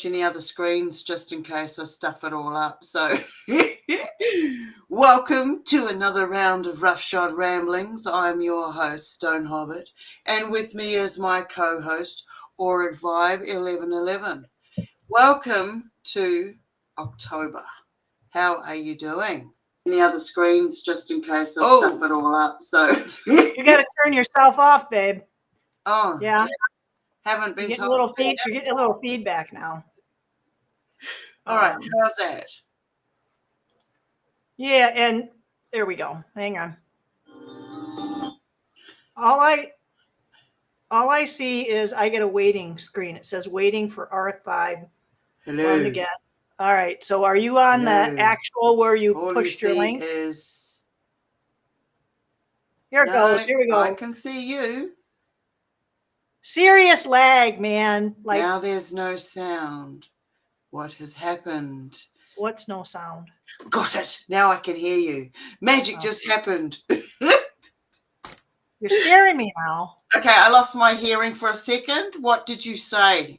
any other screens just in case I stuff it all up. So welcome to another round of RoughShod Ramblings. I'm your host, Stone Hobbit, and with me is my co-host, Auric Vibe 1111. Welcome to October. How are you doing? Any other screens just in case I stuff it all up. So you got to turn yourself off, babe. Oh, yeah. Haven't been You're told. You're getting a little feedback now. All right, how's that? Yeah, and there we go. Hang on. All I see is I get a waiting screen. It says waiting for Auric Vibe. Hello. Again. All right. So are you on the actual where you All pushed you your link? Is... Here it goes. Here we go. I can see you. Serious lag, man. Like, now there's no sound. What has happened? What's no sound? Got it. Now I can hear you. Magic just happened. You're scaring me now. Okay, I lost my hearing for a second. What did you say?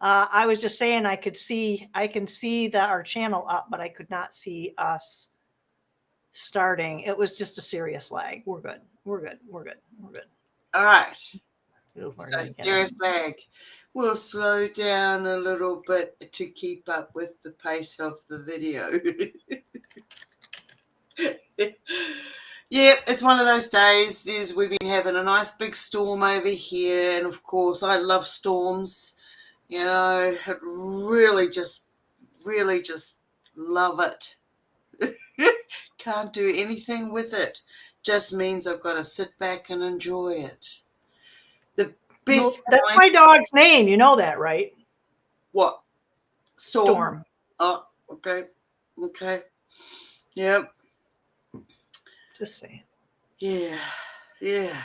I was just saying I can see our channel up, but I could not see us starting. It was just a serious lag. We're good. We're good. We're good. We're good. All right. So serious lag. We'll slow down a little bit to keep up with the pace of the video. Yeah, it's one of those days. We've been having a nice big storm over here, and of course I love storms. You know, really just love it. Can't do anything with it. Just means I've got to sit back and enjoy it. The best. That's my dog's name. You know that, right? What? Storm. Oh, okay. Okay. Yep. Just saying. Yeah. Yeah.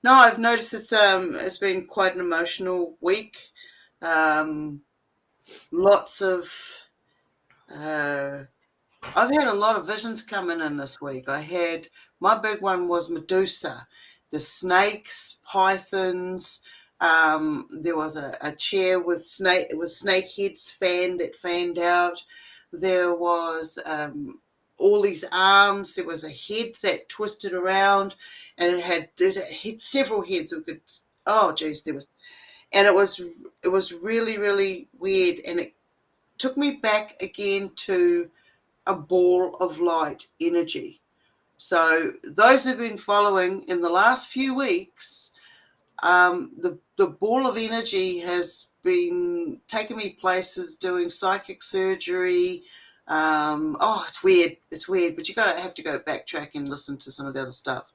No, I've noticed it's been quite an emotional week. Lots of I've had a lot of visions coming in this week. My big one was Medusa, the snakes, pythons. There was a chair with snake heads fanned out. There was all these arms. There was a head that twisted around, and it had several heads. It was really, really weird, and it took me back again to a ball of light energy. So those who've been following in the last few weeks, the ball of energy has been taking me places, doing psychic surgery. It's weird. It's weird, but have to go backtrack and listen to some of the other stuff.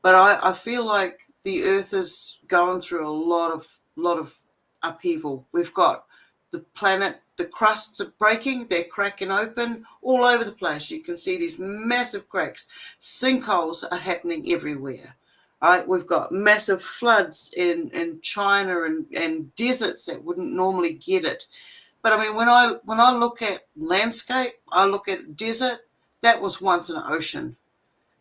But I feel like the Earth is going through a lot of upheaval. We've got the planet, the crusts are breaking, they're cracking open all over the place. You can see these massive cracks. Sinkholes are happening everywhere. All right, we've got massive floods in China and deserts that wouldn't normally get it. But I mean, when I look at landscape, I look at desert, that was once an ocean.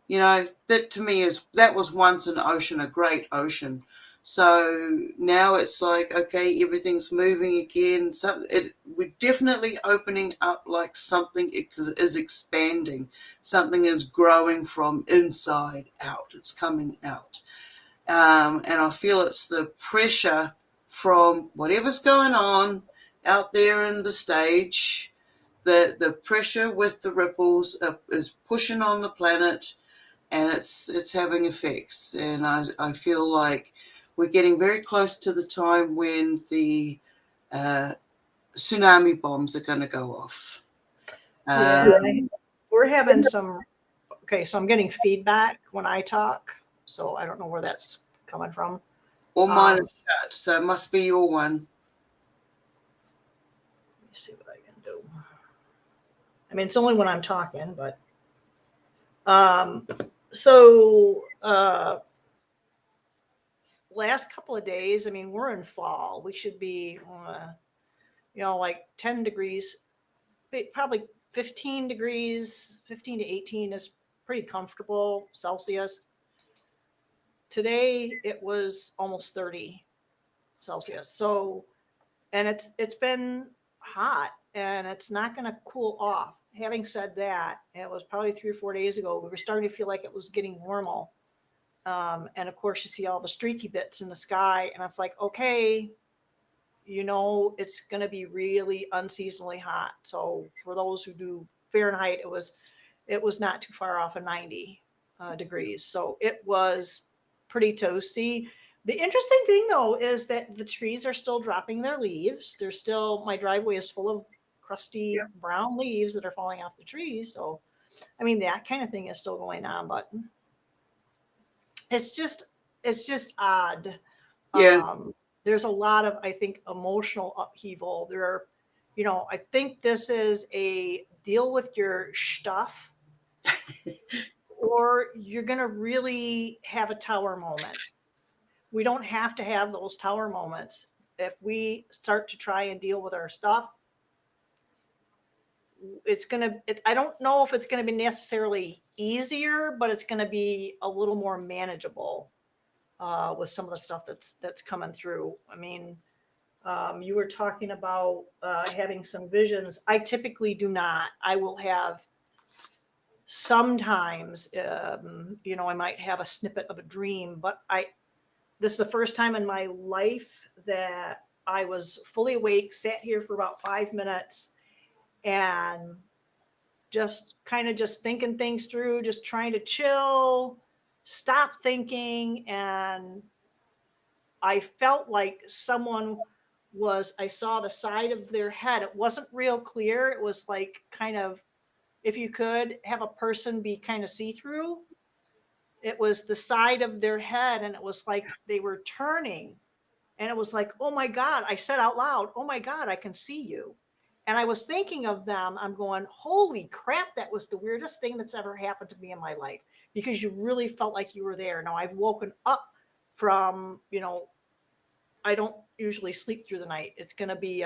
You know, that to me that was once an ocean, a great ocean. So now it's like, okay, everything's moving again. So we're definitely opening up, like something is expanding. Something is growing from inside out. It's coming out. And I feel it's the pressure from whatever's going on out there in the stage. The pressure with the ripples is pushing on the planet, and it's having effects. And I feel like we're getting very close to the time when the tsunami bombs are going to go off. We're having some. Okay, so I'm getting feedback when I talk, so I don't know where that's coming from. Or mine is shut, so it must be your one. Let me see what I can do. I mean, it's only when I'm talking, but last couple of days, I mean, we're in fall. We should be, like 10 degrees, probably 15 degrees, 15 to 18 is pretty comfortable Celsius. Today, it was almost 30 Celsius. So and it's been hot and it's not going to cool off. Having said that, it was probably 3 or 4 days ago. We were starting to feel like it was getting normal. And of course, you see all the streaky bits in the sky, and it's like, okay, it's going to be really unseasonably hot. So for those who do Fahrenheit, it was not too far off of 90 degrees. So it was pretty toasty. The interesting thing though is that the trees are still dropping their leaves. There's still, my driveway is full of crusty brown leaves that are falling off the trees. So I mean, that kind of thing is still going on, but it's just odd. Yeah. There's a lot of, I think, emotional upheaval. I think this is a deal with your stuff, or you're going to really have a tower moment. We don't have to have those tower moments. If we start to try and deal with our stuff, I don't know if it's going to be necessarily easier, but it's going to be a little more manageable with some of the stuff that's coming through. I mean, you were talking about having some visions. I typically do not. I will have sometimes, I might have a snippet of a dream, but this is the first time in my life that I was fully awake, sat here for about 5 minutes, and just thinking things through, just trying to chill, stop thinking. And I felt like I saw the side of their head. It wasn't real clear. It was like kind of, if you could have a person be kind of see-through, it was the side of their head, and it was like they were turning. And it was like, oh my God, I said out loud, oh my God, I can see you. And I was thinking of them. I'm going, holy crap, that was the weirdest thing that's ever happened to me in my life, because you really felt like you were there. Now I've woken up from, I don't usually sleep through the night. It's going to be,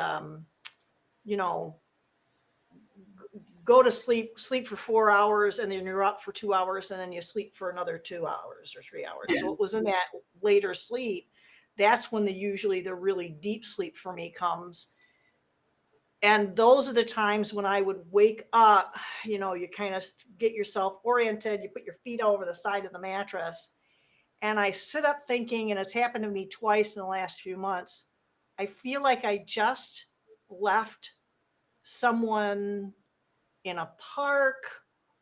go to sleep for 4 hours, and then you're up for 2 hours, and then you sleep for another 2 hours or 3 hours. Yeah. So it was in that later sleep. That's when usually the really deep sleep for me comes. And those are the times when I would wake up, you kind of get yourself oriented, you put your feet over the side of the mattress, and I sit up thinking, and it's happened to me twice in the last few months. I feel like I just left someone in a park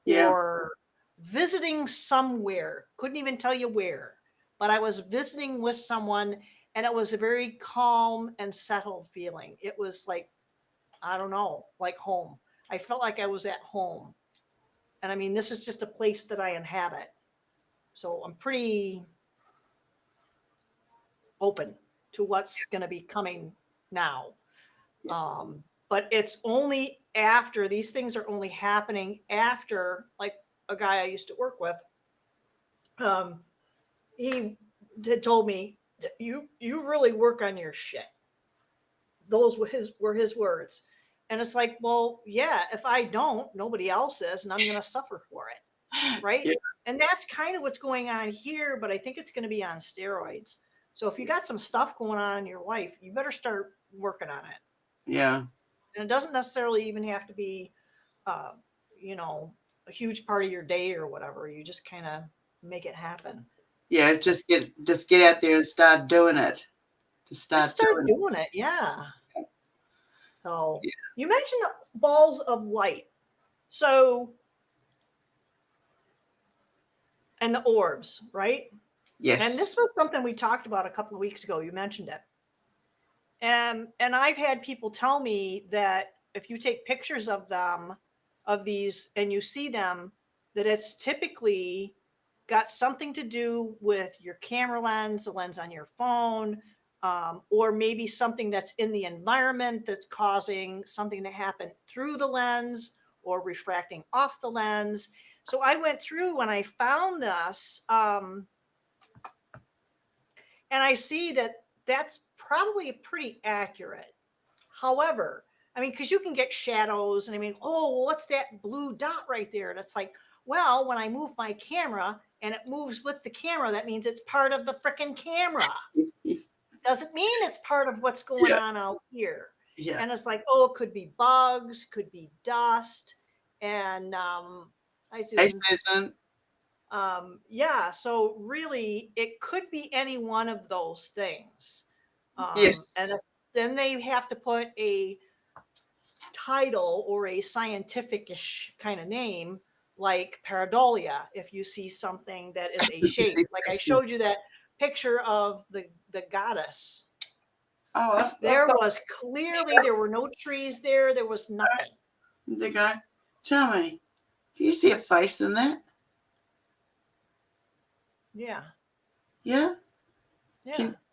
Yeah. or visiting somewhere. Couldn't even tell you where, but I was visiting with someone, and it was a very calm and settled feeling. It was like, I don't know, like home. I felt like I was at home. And I mean, this is just a place that I inhabit. So I'm pretty open to what's going to be coming now. But it's only after, these things are only happening after, like a guy I used to work with, he had told me, you really work on your shit. Those were his words. And it's like, well, yeah, if I don't, nobody else is, and I'm going to suffer for it. Right. Yeah. And that's kind of what's going on here, but I think it's going to be on steroids. So if you got some stuff going on in your life, you better start working on it. Yeah. And it doesn't necessarily even have to be, a huge part of your day or whatever. You just kind of make it happen. Yeah. Just get out there and start doing it. Just start doing it. Yeah. So you mentioned the balls of light. So, and the orbs, right? Yes. And this was something we talked about a couple of weeks ago. You mentioned it. And I've had people tell me that if you take pictures of these, and you see them, that it's typically got something to do with your camera lens, the lens on your phone, or maybe something that's in the environment that's causing something to happen through the lens or refracting off the lens. So I went through and I found this, and I see that that's probably pretty accurate. However, I mean, because you can get shadows, and I mean, oh, what's that blue dot right there? And it's like, well, when I move my camera and it moves with the camera, that means it's part of the freaking camera. doesn't mean it's part of what's going on out here. And it's like, oh, it could be bugs, could be dust. And hi, Susan. Hey, Susan. Yeah, so really it could be any one of those things. Yes. And then they have to put a title or a scientific-ish kind of name like pareidolia if you see something that is a shape. Like I showed you that picture of the goddess. Oh, there were no trees there. There was nothing. There you go. Tell me, can you see a face in that? Yeah. Yeah.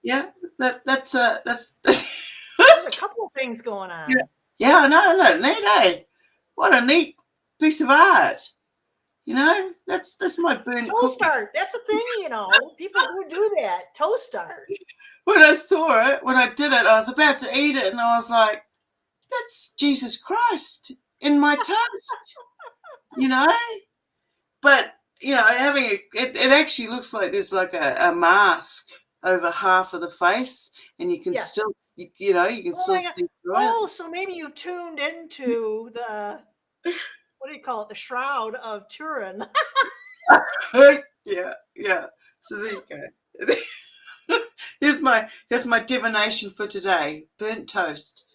Yeah. That's There's a couple of things going on. Yeah, I know. Neat, eh? What a neat piece of art. You know, that's my burnt toast art. That's a thing, you know. People who do that. Toast art. When I saw it, when I did it, I was about to eat it, and I was like, "That's Jesus Christ in my toast," you know. But you know, having it actually looks like there's like a mask over half of the face, and you can still, you know, you can still see through it. Oh, so maybe you tuned into the what do you call it? The Shroud of Turin. Yeah. So there you go. Here's my divination for today. Burnt toast.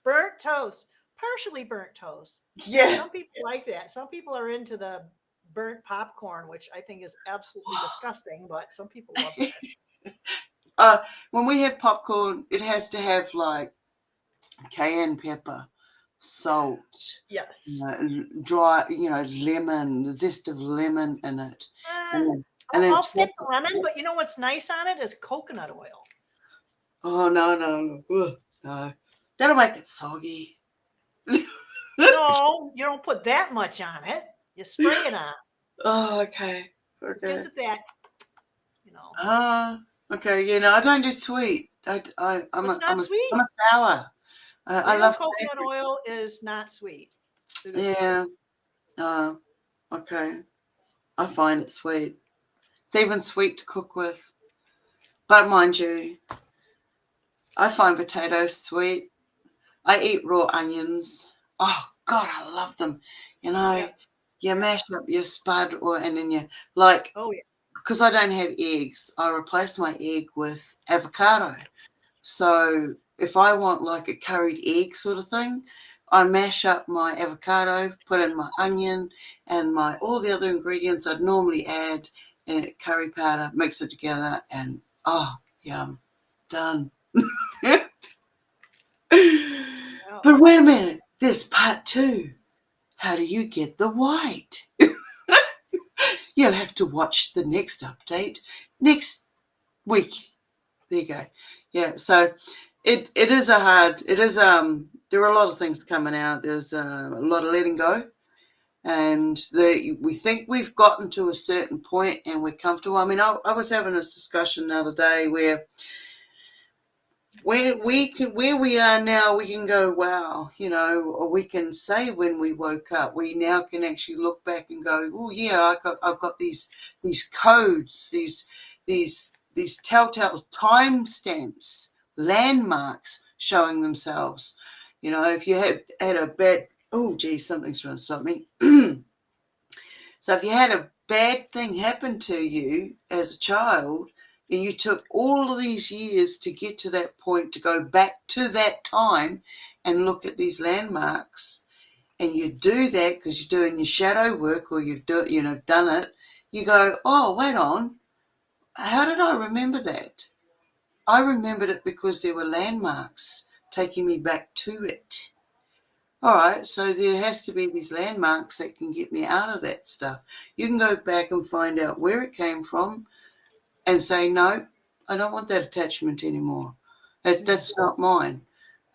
Burnt toast. Partially burnt toast. Yeah. Some people like that. Some people are into the burnt popcorn, which I think is absolutely disgusting, but some people love it. When we have popcorn, it has to have like cayenne pepper, salt, yes, dry, lemon, the zest of lemon in it. And then I'll skip the lemon, but you know what's nice on it is coconut oil. Oh, no. Ugh, no. That'll make it soggy. No, you don't put that much on it. You spray it on. Oh, okay. Gives it that, you know. Okay. Yeah, no, I don't do sweet. I'm sweet. I'm a sour. I love coconut oil is not sweet. Yeah. Okay. I find it sweet. It's even sweet to cook with. But mind you, I find potatoes sweet. I eat raw onions. Oh God, I love them. You know, you mash up your spud and then you like. Oh yeah. Because I don't have eggs, I replace my egg with avocado. So if I want like a curried egg sort of thing, I mash up my avocado, put in my onion and all the other ingredients I'd normally add, and curry powder, mix it together, and oh, yum, done. But wait a minute, there's part 2. How do you get the white? You'll have to watch the next update next week. There you go. Yeah, so it is there are a lot of things coming out. There's a lot of letting go, and we think we've gotten to a certain point and we're comfortable. I mean, I was having this discussion the other day where we are now, we can go, wow, you know, or we can say when we woke up, we now can actually look back and go, oh yeah, I've got these codes, these telltale timestamps, landmarks showing themselves. You know, if you had a bad, oh geez, something's trying to stop me. So if you had a bad thing happen to you as a child, and you took all of these years to get to that point, to go back to that time and look at these landmarks, and you do that because you're doing your shadow work or you've done it, you go, oh, wait on, how did I remember that? I remembered it because there were landmarks taking me back to it. All right, so there has to be these landmarks that can get me out of that stuff. You can go back and find out where it came from and say, no, I don't want that attachment anymore. That's not mine.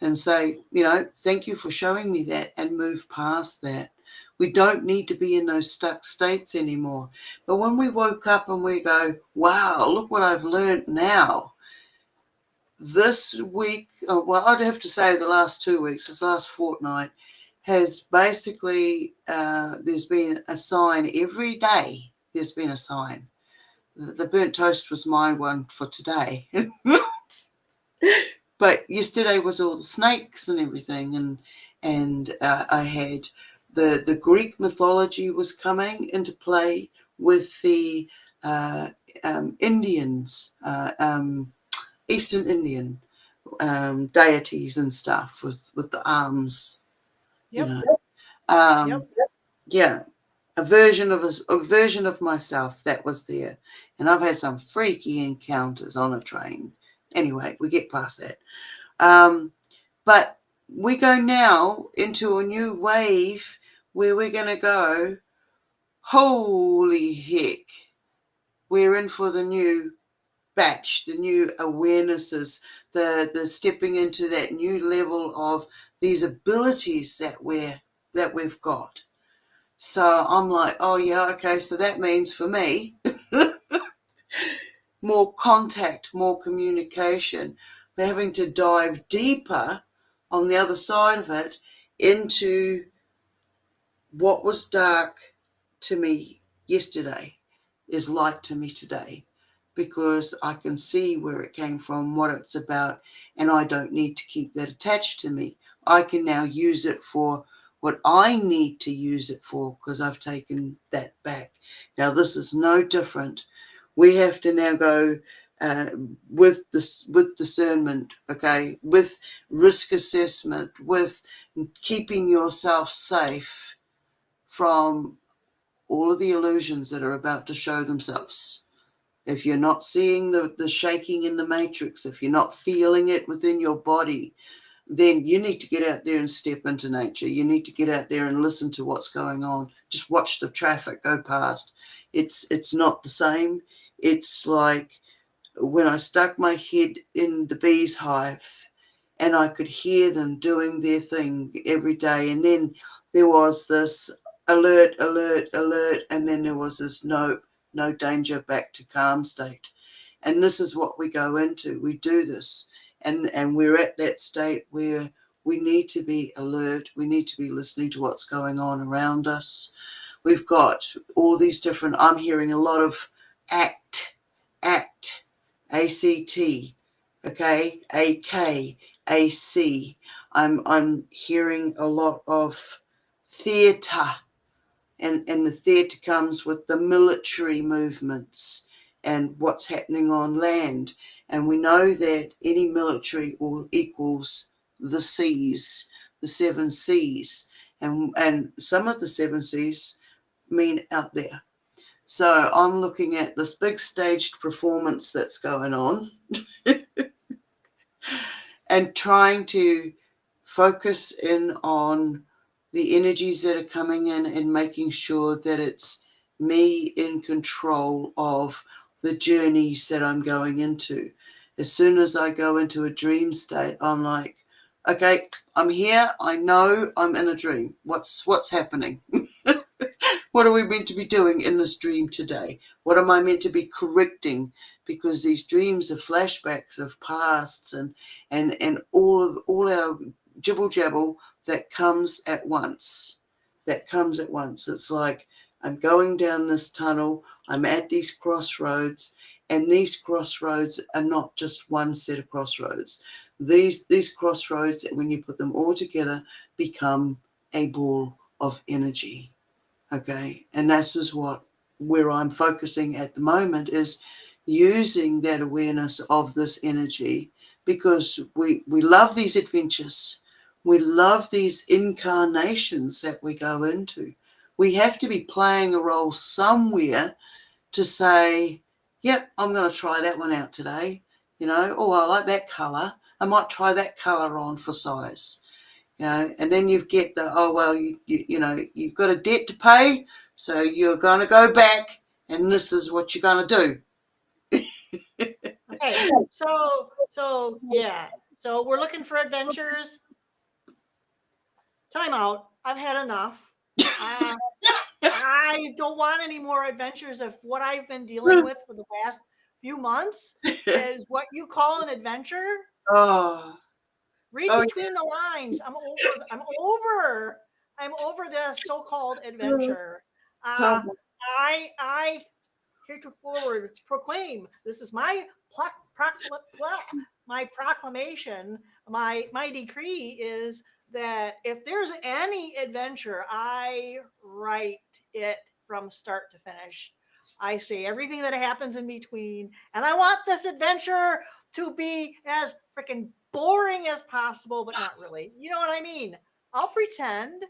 And say, you know, thank you for showing me that, and move past that. We don't need to be in those stuck states anymore. But when we woke up and we go, wow, look what I've learned now. This week, well, I'd have to say the last 2 weeks, this last fortnight, has basically, there's been a sign every day. There's been a sign. The burnt toast was my one for today. But yesterday was all the snakes and everything, and I had the Greek mythology was coming into play with the uh, Indians, Eastern Indian deities and stuff with the arms, you Yep. know. Yep. Yeah, a version of myself that was there, and I've had some freaky encounters on a train. Anyway, we get past that. But we go now into a new wave where we're going to go, holy heck, we're in for the new batch, the new awarenesses, the stepping into that new level of these abilities that we've got. So I'm like, oh yeah, okay, so that means for me more contact, more communication. We're having to dive deeper on the other side of it into what was dark to me yesterday is light to me today, because I can see where it came from, what it's about, and I don't need to keep that attached to me. I can now use it for what I need to use it for, because I've taken that back. Now, this is no different. We have to now go uh, with this, with discernment, okay, with risk assessment, with keeping yourself safe from all of the illusions that are about to show themselves. If you're not seeing the shaking in the matrix, if you're not feeling it within your body, then you need to get out there and step into nature. You need to get out there and listen to what's going on. Just watch the traffic go past. It's not the same. It's like when I stuck my head in the bee's hive and I could hear them doing their thing every day. And then there was this alert, alert, alert. And then there was this no danger, back to calm state. And this is what we go into. We do this. And we're at that state where we need to be alert. We need to be listening to what's going on around us. We've got all these different, I'm hearing a lot of act, ACT, okay, AK, AC. I'm hearing a lot of theatre, and the theatre comes with the military movements and what's happening on land. And we know that any military equals the seas, the seven seas, and some of the seven seas mean out there. So I'm looking at this big staged performance that's going on and trying to focus in on the energies that are coming in and making sure that it's me in control of the journeys that I'm going into. As soon as I go into a dream state, I'm like, okay, I'm here. I know I'm in a dream. What's happening? What are we meant to be doing in this dream today? What am I meant to be correcting? Because these dreams are flashbacks of pasts and all our jibble jabble that comes at once. That comes at once. It's like I'm going down this tunnel. I'm at these crossroads, and these crossroads are not just one set of crossroads. These crossroads, when you put them all together, become a ball of energy. Okay, and this is where I'm focusing at the moment, is using that awareness of this energy, because we love these adventures. We love these incarnations that we go into. We have to be playing a role somewhere to say, yep, I'm going to try that one out today. Oh, I like that color. I might try that color on for size. And then you get the, oh, well, you've got a debt to pay, so you're going to go back, and this is what you're going to do. Okay. So yeah. So we're looking for adventures. Time out. I've had enough. Uh, I don't want any more adventures. If what I've been dealing with for the past few months is what you call an adventure, Oh, read oh, between the lines. I'm over this so-called yeah. adventure. Oh, I heretofore proclaim this is my proclamation, my decree is that if there's any adventure, I write it from start to finish. I say everything that happens in between, and I want this adventure to be as freaking boring as possible, but not really. You know what I mean? I'll pretend.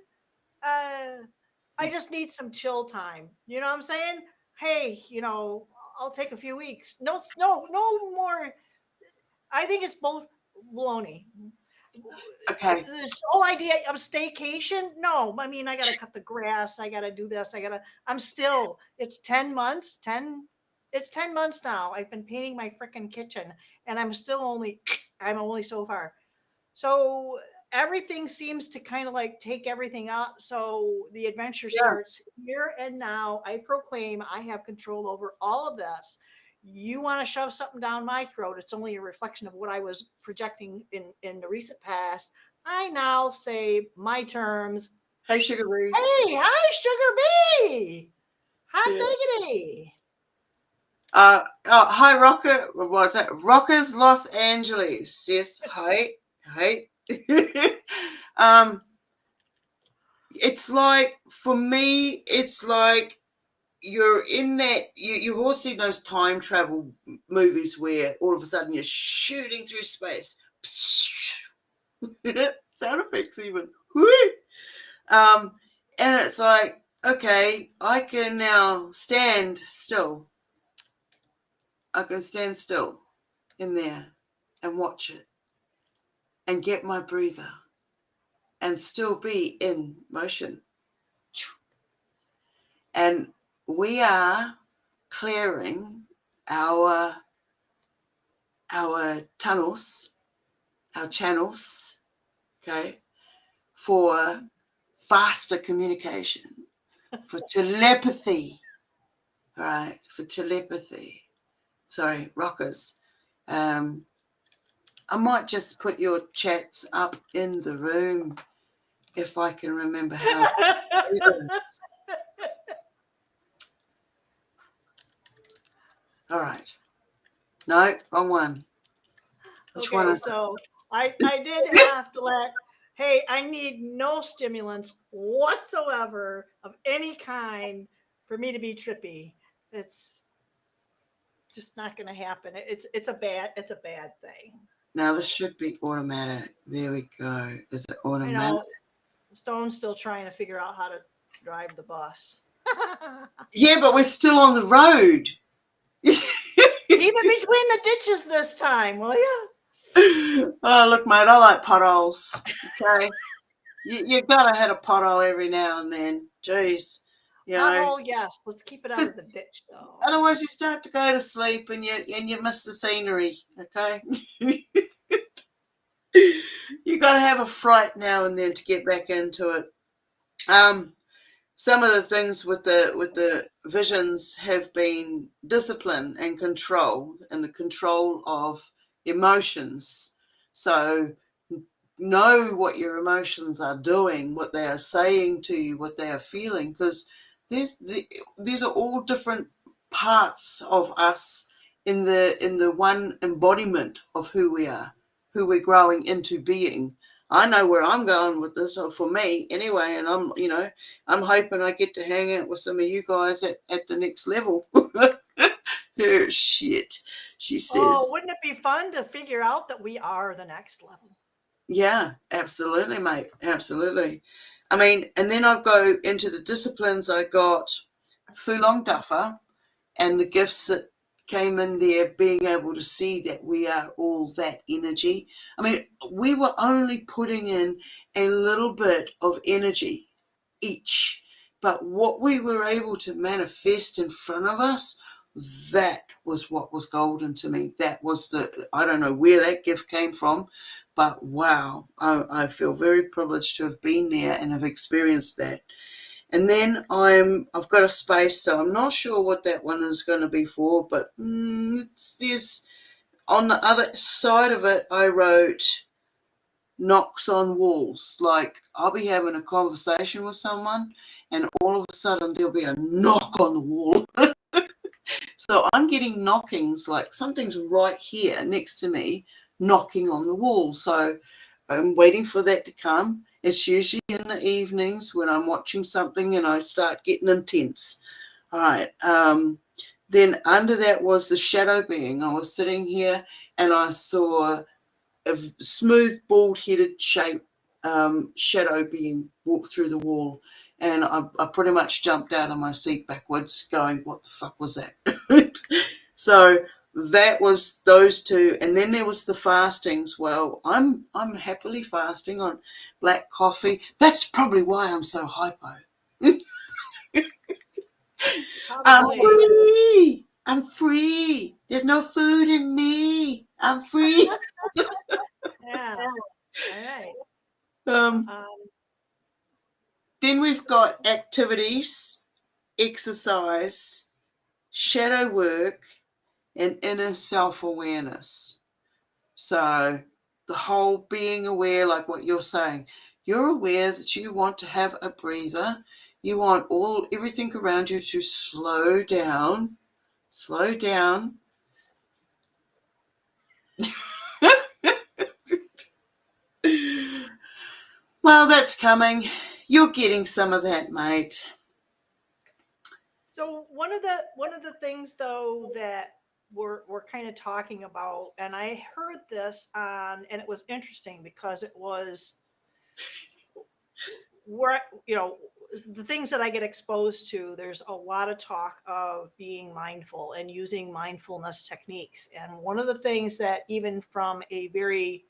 I just need some chill time. You know what I'm saying? Hey, I'll take a few weeks. No, more. I think it's both baloney. Okay. This whole idea of staycation, no. I mean, I got to cut the grass. I got to do this. It's 10 months. It's 10 months now. I've been painting my freaking kitchen, and I'm only so far. So everything seems to kind of like take everything up. So the adventure starts here and now. I proclaim I have control over all of this. You want to shove something down my throat, it's only a reflection of what I was projecting in the recent past. I now say my terms. Hey, Sugar Bee. Hey, hi, Sugar Bee. Hot diggity. Hi, Rocker. What was it? Rockers Los Angeles. Yes. Hi. It's like, for me, it's like you're in that, you've all seen those time travel movies where all of a sudden you're shooting through space. Sound effects even. And it's like, okay, I can now stand still. I can stand still in there and watch it and get my breather and still be in motion. And we are clearing our tunnels, our channels, okay, for faster communication, for telepathy, right? For telepathy. Sorry, rockers. I might just put your chats up in the room if I can remember how to do this. All right. No, wrong one. Which one is so I did have to hey, I need no stimulants whatsoever of any kind for me to be trippy. It's just not going to happen. It's a bad thing. Now this should be automatic. There we go. Is it automatic? Stone's still trying to figure out how to drive the bus. Yeah, but we're still on the road. Keep it between the ditches this time, will you? Oh, look, mate, I like potholes. Okay. You got to hit a pothole every now and then. Jeez. Pothole, yes. Let's keep it out of the ditch, though. Otherwise, you start to go to sleep and you miss the scenery. Okay. You got to have a fright now and then to get back into it. Some of the things with the visions have been discipline and control, and the control of emotions. So know what your emotions are doing, what they are saying to you, what they are feeling, because these are all different parts of us in the one embodiment of who we are, who we're growing into being. I know where I'm going with this, or for me anyway, and I'm hoping I get to hang out with some of you guys at the next level. Oh, shit, she says. Oh, wouldn't it be fun to figure out that we are the next level? Yeah, absolutely, mate. Absolutely. I mean, and then I go into the disciplines. I got Fulong Duffer and the gifts that came in there, being able to see that we are all that energy. I mean, we were only putting in a little bit of energy each, but what we were able to manifest in front of us, that was what was golden to me. That was I don't know where that gift came from, but wow, I feel very privileged to have been there and have experienced that. And then I've got a space, so I'm not sure what that one is going to be for, but there's on the other side of it, I wrote knocks on walls. Like I'll be having a conversation with someone and all of a sudden there'll be a knock on the wall. So I'm getting knockings, like something's right here next to me, knocking on the wall. So I'm waiting for that to come. It's usually in the evenings when I'm watching something and I start getting intense. All right. Then under that was the shadow being. I was sitting here and I saw a smooth, bald-headed shape shadow being walked through the wall. And I pretty much jumped out of my seat backwards going, what the fuck was that? So that was those two. And then there was the fastings. Well, I'm happily fasting on black coffee. That's probably why I'm so hypo. I'm Probably. free. I'm free. There's no food in me. I'm free. Yeah. All right. Um, Um, then we've got activities, exercise, shadow work, and inner self-awareness. So the whole being aware, like what you're saying, you're aware that you want to have a breather. You want everything around you to slow down. Slow down. Well, that's coming. You're getting some of that, mate. so one of the things though that we're kind of talking about, and I heard this on, and it was interesting because it was where the things that I get exposed to. There's a lot of talk of being mindful and using mindfulness techniques, and one of the things that even from a very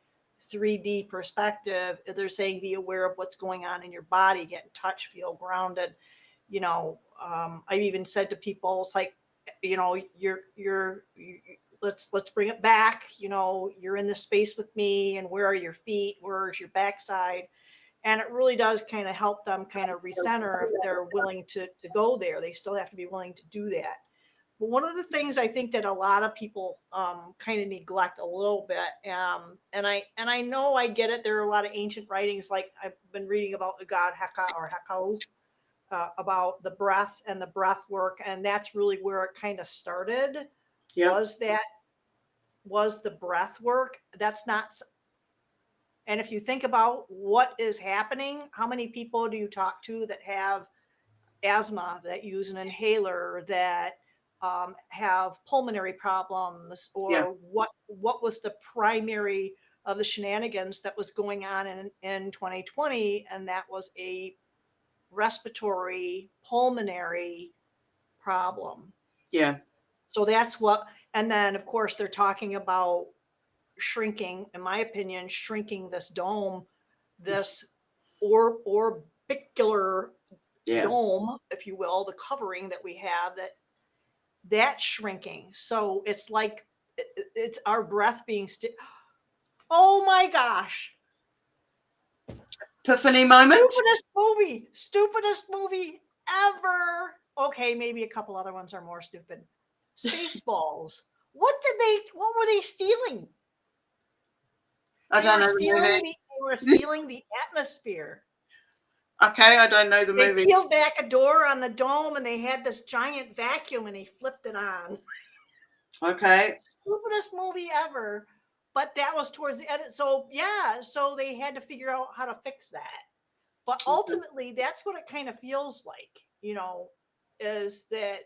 3D perspective, they're saying be aware of what's going on in your body, get in touch, feel grounded. I've even said to people, it's like, let's bring it back. You're in this space with me, and where are your feet? Where's your backside? And it really does kind of help them kind of recenter if they're willing to go there. They still have to be willing to do that. But one of the things I think that a lot of people kind of neglect a little bit, and I know I get it. There are a lot of ancient writings, like I've been reading about the god Heka or Hekau, about the breath and the breath work, and that's really where it kind of started. Yep. Was the breath work? That's not. And if you think about what is happening, how many people do you talk to that have asthma, that use an inhaler, that have pulmonary problems, Yeah. or what was the primary of the shenanigans that was going on in 2020? And that was a respiratory pulmonary problem. Yeah. So that's what, and then of course they're talking about shrinking, in my opinion, shrinking this dome, this orbicular Yeah. dome, if you will, the covering that we have, that's shrinking. So it's like it's our breath being oh my gosh. Epiphany moment. Stupidest movie ever. Okay, maybe a couple other ones are more stupid. Spaceballs. What were they stealing? I don't know the movie. They were stealing the atmosphere. Okay, I don't know the They movie. peeled back a door on the dome and they had this giant vacuum and he flipped it on. Okay. Stupidest movie ever. But that was towards the end. So yeah, so they had to figure out how to fix that. But ultimately, that's what it kind of feels like, is that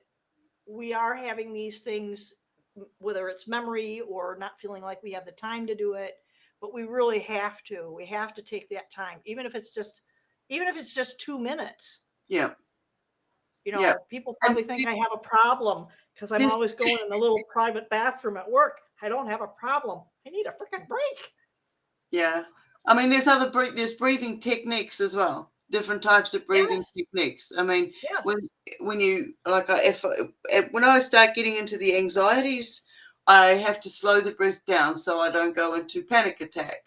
we are having these things, whether it's memory or not feeling like we have the time to do it, but we really have to. We have to take that time, even if it's just 2 minutes. Yeah. Yeah. People And probably think I have a problem because I'm this, always going in the little private bathroom at work. I don't have a problem. I need a freaking break. yeah. I mean, there's breathing techniques as well. Different types of breathing Yes. techniques. I mean, Yes. when you like, when I start getting into the anxieties, I have to slow the breath down so I don't go into panic attack.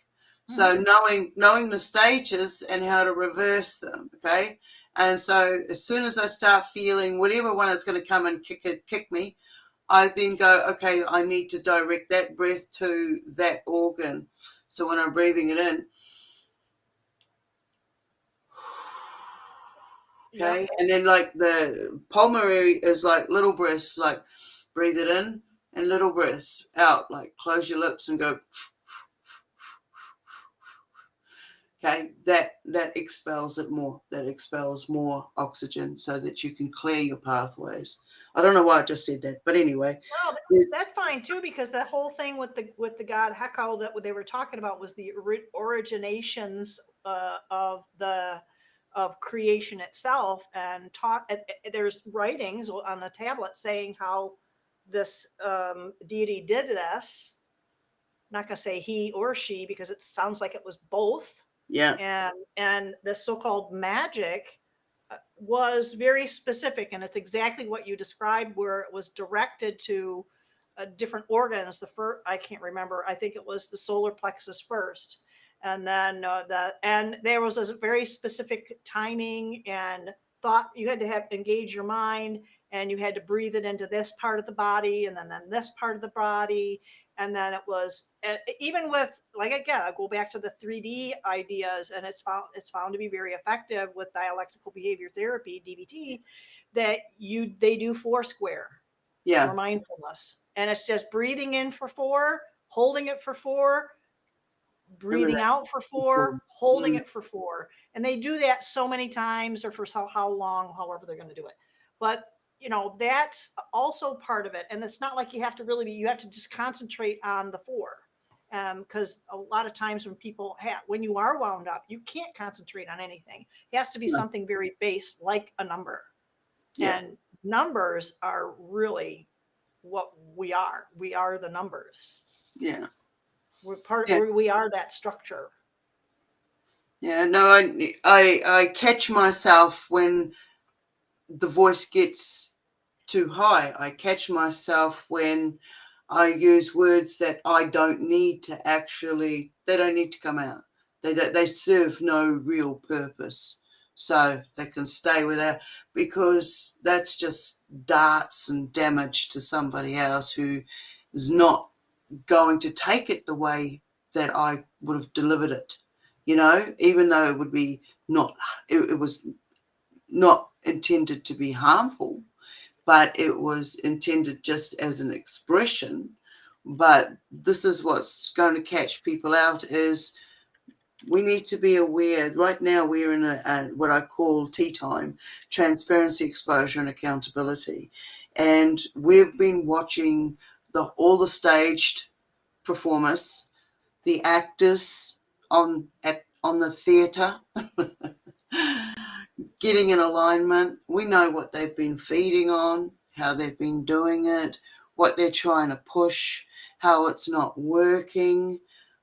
So knowing the stages and how to reverse them, okay. And so as soon as I start feeling whatever one is going to come and kick me, I then go, okay, I need to direct that breath to that organ. So when I'm breathing it in, Yep. Okay. And then like the pulmonary is like little breaths, like breathe it in and little breaths out, like close your lips and go. Okay, that expels it more. That expels more oxygen so that you can clear your pathways. I don't know why I just said that, but anyway, Well, that's fine too, because the whole thing with the god Hekau that they were talking about was the originations of creation itself, and there's writings on the tablet saying how this deity did this. I'm not going to say he or she because it sounds like it was both. yeah, And the so-called magic was very specific, and it's exactly what you described, where it was directed to different organs. The first, I can't remember, I think it was the solar plexus first, and then and there was a very specific timing and thought. You had to have engage your mind, and you had to breathe it into this part of the body, and then this part of the body. And then it was even with, like, again, I go back to the 3D ideas, and it's found to be very effective with dialectical behavior therapy, DBT, that they do 4 square yeah, or mindfulness, and it's just breathing in for 4, holding it for 4, breathing out for 4, holding it for 4. And they do that so many times, or for how long, however they're going to do it. But that's also part of it. And it's not like you have to you have to just concentrate on the 4. Because a lot of times when you are wound up, you can't concentrate on anything. It has to be something very base, like a number. yeah, And numbers are really what we are. We are the numbers. yeah, We are that structure. yeah. No, I catch myself when the voice gets too high. I catch myself when I use words that I don't need to actually. They don't need to come out. They serve no real purpose. So they can stay without, because that's just darts and damage to somebody else who is not going to take it the way that I would have delivered it. Even though it would be not, it was not intended to be harmful, but it was intended just as an expression. But this is what's going to catch people out is we need to be aware. Right now we're in what I call tea time, transparency, exposure and accountability. And we've been watching all the staged performers, the actors on the theatre, getting in alignment. We know what they've been feeding on, how they've been doing it, what they're trying to push, how it's not working.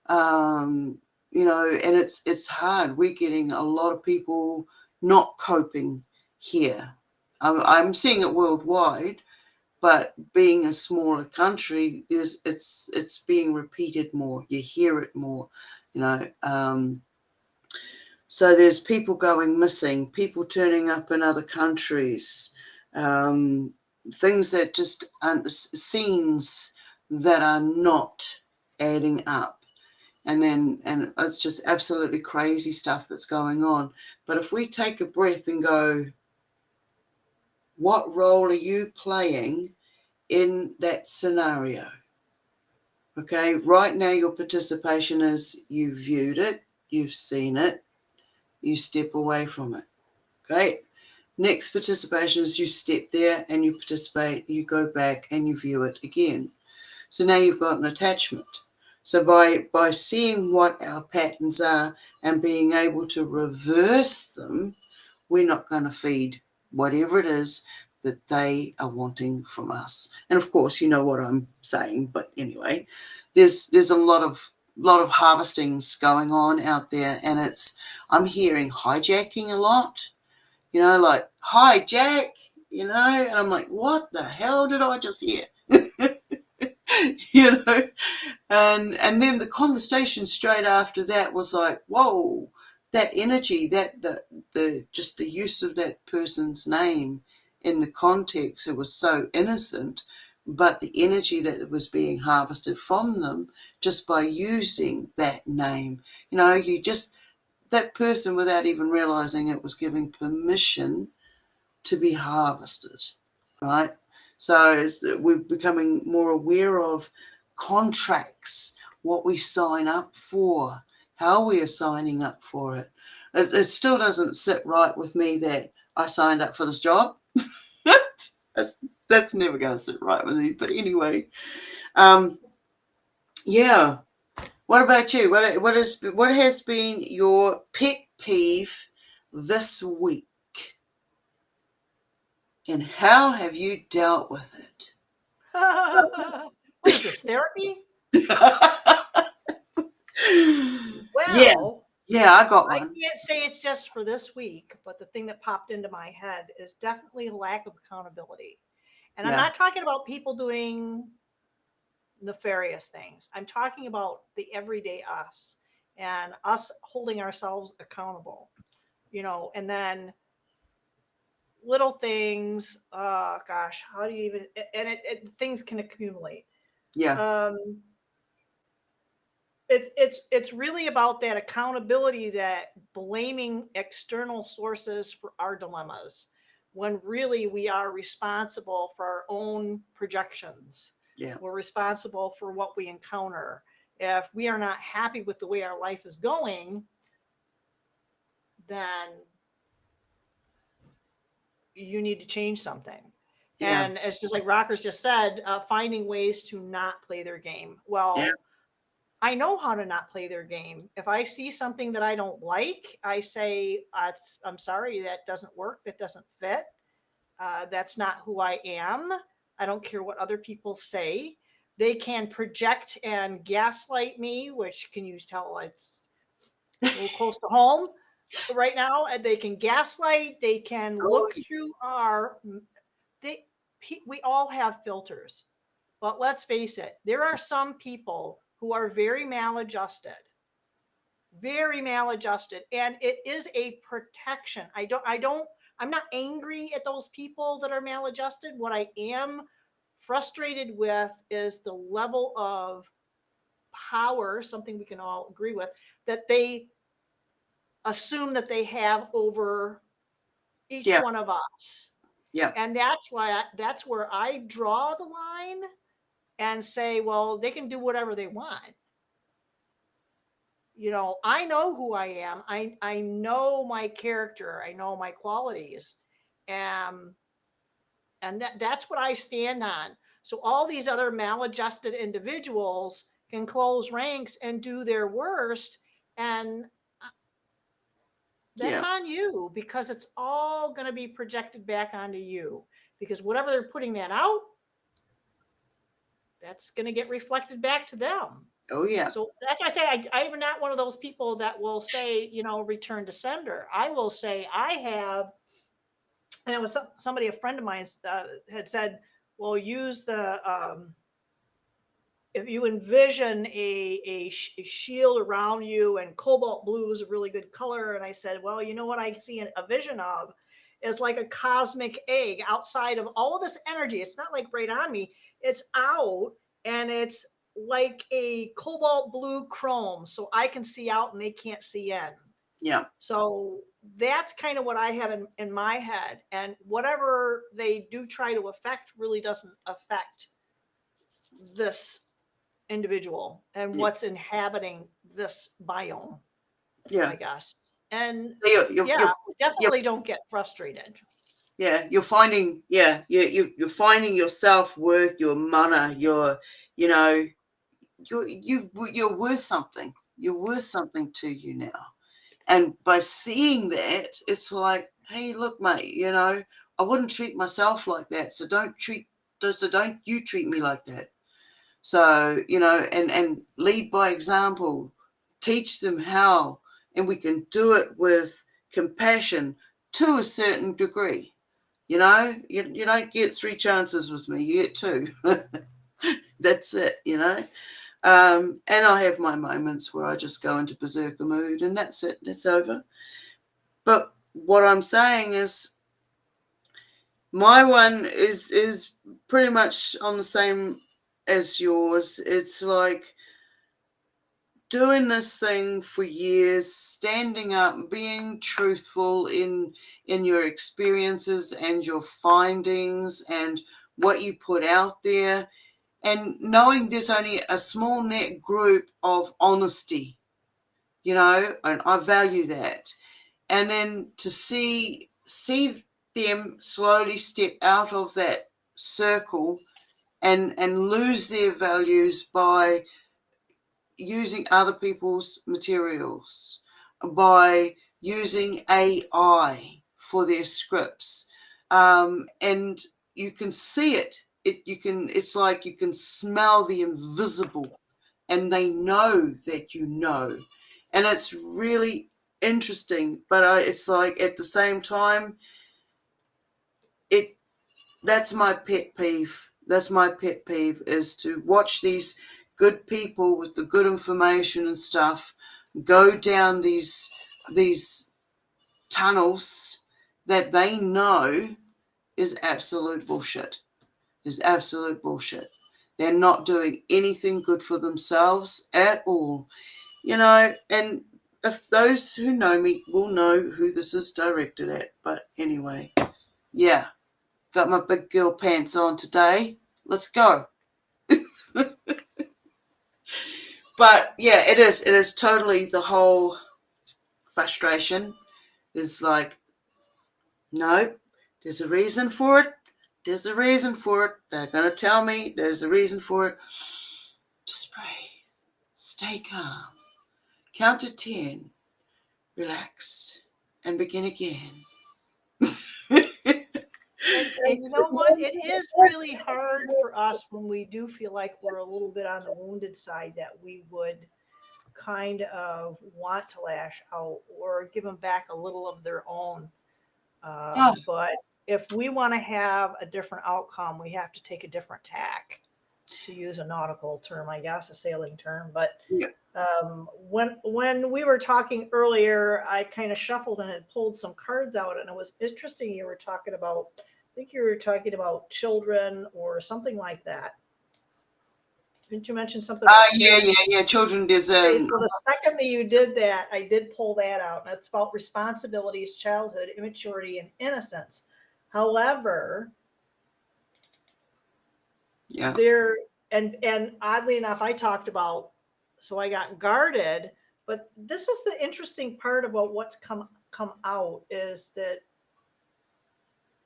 And it's hard. We're getting a lot of people not coping here. I'm seeing it worldwide, but being a smaller country, it's being repeated more. You hear it more, you know. So there's people going missing, people turning up in other countries, things that just aren't, scenes that are not adding up. And it's just absolutely crazy stuff that's going on. But if we take a breath and go, what role are you playing in that scenario? Okay, right now your participation is you viewed it, you've seen it, you step away from it. Okay, next participation is you step there and you participate, you go back and you view it again. So now you've got an attachment. So by seeing what our patterns are and being able to reverse them, we're not going to feed whatever it is that they are wanting from us. And of course, you know what I'm saying, but anyway, there's a lot of harvestings going on out there, and I'm hearing hijacking a lot, like hijack, and I'm like, what the hell did I just hear? you know and then the conversation straight after that was like, whoa, that energy, that the just the use of that person's name in the context, it was so innocent, but the energy that was being harvested from them just by using that name, you just, that person, without even realizing it, was giving permission to be harvested, right? So we're becoming more aware of contracts, what we sign up for, how we are signing up for it. It still doesn't sit right with me that I signed up for this job. that's never going to sit right with me. But anyway, yeah. What about you? What has been your pet peeve this week, and how have you dealt with it? What is this, therapy? Yeah, Well, yeah, I got I one. can't say it's just for this week, but the thing that popped into my head is definitely lack of accountability. And I'm Yeah, not talking about people doing nefarious things. I'm talking about the everyday us and us holding ourselves accountable, and then little things. Gosh, how do you even, and things can accumulate. yeah, Um, it's really about that accountability, that blaming external sources for our dilemmas, when really we are responsible for our own projections. yeah, We're responsible for what we encounter. If we are not happy with the way our life is going, then you need to change something. yeah, And it's just like Rockers just said, finding ways to not play their game. yeah, Well, I know how to not play their game. If I see something that I don't like, I say, I'm sorry, that doesn't work. That doesn't fit. That's not who I am. I don't care what other people say. They can project and gaslight me, which can you tell it's a little close to home right now. And they can gaslight. They can oh, look through they, we all have filters. But let's face it, there are some people who are very maladjusted, and it is a protection. I'm not angry at those people that are maladjusted. What I am frustrated with is the level of power, something we can all agree with, that they assume that they have over each yeah, one of us. yeah, And that's where I draw the line and say, well, they can do whatever they want. I know who I am. I know my character. I know my qualities. Um, and that's what I stand on. So all these other maladjusted individuals can close ranks and do their worst. And that's yeah, on you, because it's all going to be projected back onto you, because whatever they're putting that out, that's going to get reflected back to them. oh, yeah, So that's why I say I am not one of those people that will say, return to sender. I will say I have, and it was somebody, a friend of mine, had said, well, use if you envision a shield around you, and cobalt blue is a really good color. And I said, well, you know what I see a vision of is like a cosmic egg outside of all of this energy. It's not like right on me, it's out, and it's like a cobalt blue chrome. So I can see out and they can't see in. yeah, So that's kind of what I have in my head. And whatever they do try to affect really doesn't affect this individual and yeah, what's inhabiting this biome, yeah. I guess. And So yeah, you're, definitely don't get frustrated. yeah, you're finding, yeah, you're finding your self-worth, your mana, you know, you're worth something. You're worth something to you now. And by seeing that, it's like, hey, look, mate, I wouldn't treat myself like that. So don't you treat me like that. So, and lead by example, teach them how, and we can do it with compassion to a certain degree. You don't get 3 chances with me, you get 2. That's it. And I have my moments where I just go into berserker mood, and that's it, it's over. But what I'm saying is, my one is pretty much on the same as yours. It's like, doing this thing for years, standing up, being truthful in your experiences and your findings and what you put out there, and knowing there's only a small net group of honesty, and I value that. And then to see them slowly step out of that circle and lose their values by using other people's materials, by using AI for their scripts, and you can see it. It's like you can smell the invisible, and they know that you know, and it's really interesting. But it's like at the same time, it that's my pet peeve. That's my pet peeve, is to watch these good people with the good information and stuff go down these tunnels that they know is absolute bullshit. Is absolute bullshit. They're not doing anything good for themselves at all. And if those who know me will know who this is directed at. But anyway, yeah. Got my big girl pants on today. Let's go. But yeah, it is. It is totally the whole frustration is like, no, there's a reason for it. There's a reason for it. They're going to tell me there's a reason for it. Just breathe. Stay calm. Count to 10. Relax. And begin again. And you know what? It is really hard for us when we do feel like we're a little bit on the wounded side, that we would kind of want to lash out or give them back a little of their own. Oh, But if we want to have a different outcome, we have to take a different tack, to use a nautical term, I guess, a sailing term. But yeah. when we were talking earlier, I kind of shuffled and had pulled some cards out, and it was interesting. You were talking about, I think you were talking about children or something like that. Didn't you mention something about Yeah. Children, there's Okay, so the second that you did that, I did pull that out, and it's about responsibilities, childhood, immaturity, and innocence. However, yeah. there and oddly enough, I talked about, so I got guarded, but this is the interesting part about what's come out, is that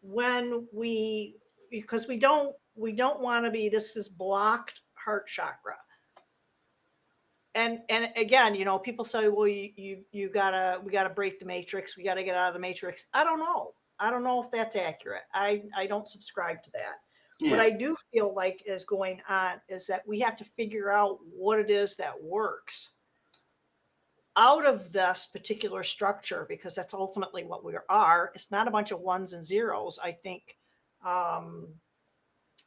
when because we don't want to be, this is blocked heart chakra. And again, people say, well, we gotta break the matrix, we gotta get out of the matrix. I don't know if that's accurate. I don't subscribe to that. What Yeah. I do feel like is going on is that we have to figure out what it is that works out of this particular structure, because that's ultimately what we are. It's not a bunch of ones and zeros. I think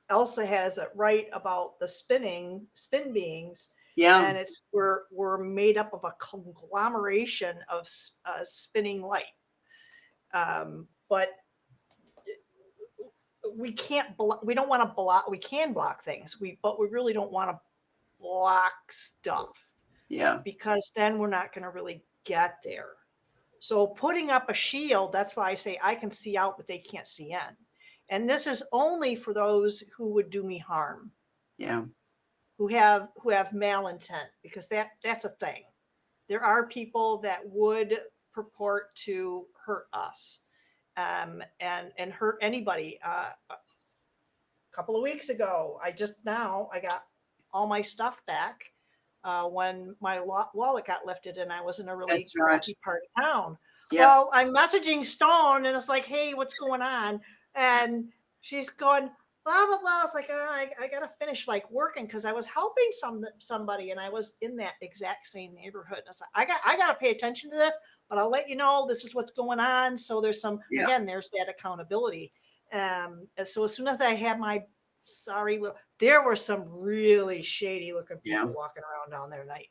Elsa has it right about the spin beings, Yeah. and it's we're made up of a conglomeration of spinning light. But we can't we don't want to block. We can block things, but we really don't want to block stuff, Yeah. because then we're not going to really get there. So putting up a shield, that's why I say I can see out, but they can't see in. And this is only for those who would do me harm, Yeah. who have malintent, because that's a thing. There are people that would purport to hurt us, and hurt anybody. A couple of weeks ago, I got all my stuff back when my wallet got lifted, and I was in a really That's right. crappy part of town. Yeah. Well, I'm messaging Stone, and it's like, hey, what's going on? And she's going, blah, blah, blah. It's like, I got to finish like working, because I was helping somebody, and I was in that exact same neighborhood. And it's like, I got to pay attention to this, but I'll let you know this is what's going on. So there's there's that accountability. So as soon as I had my there were some really shady looking people walking around down there tonight.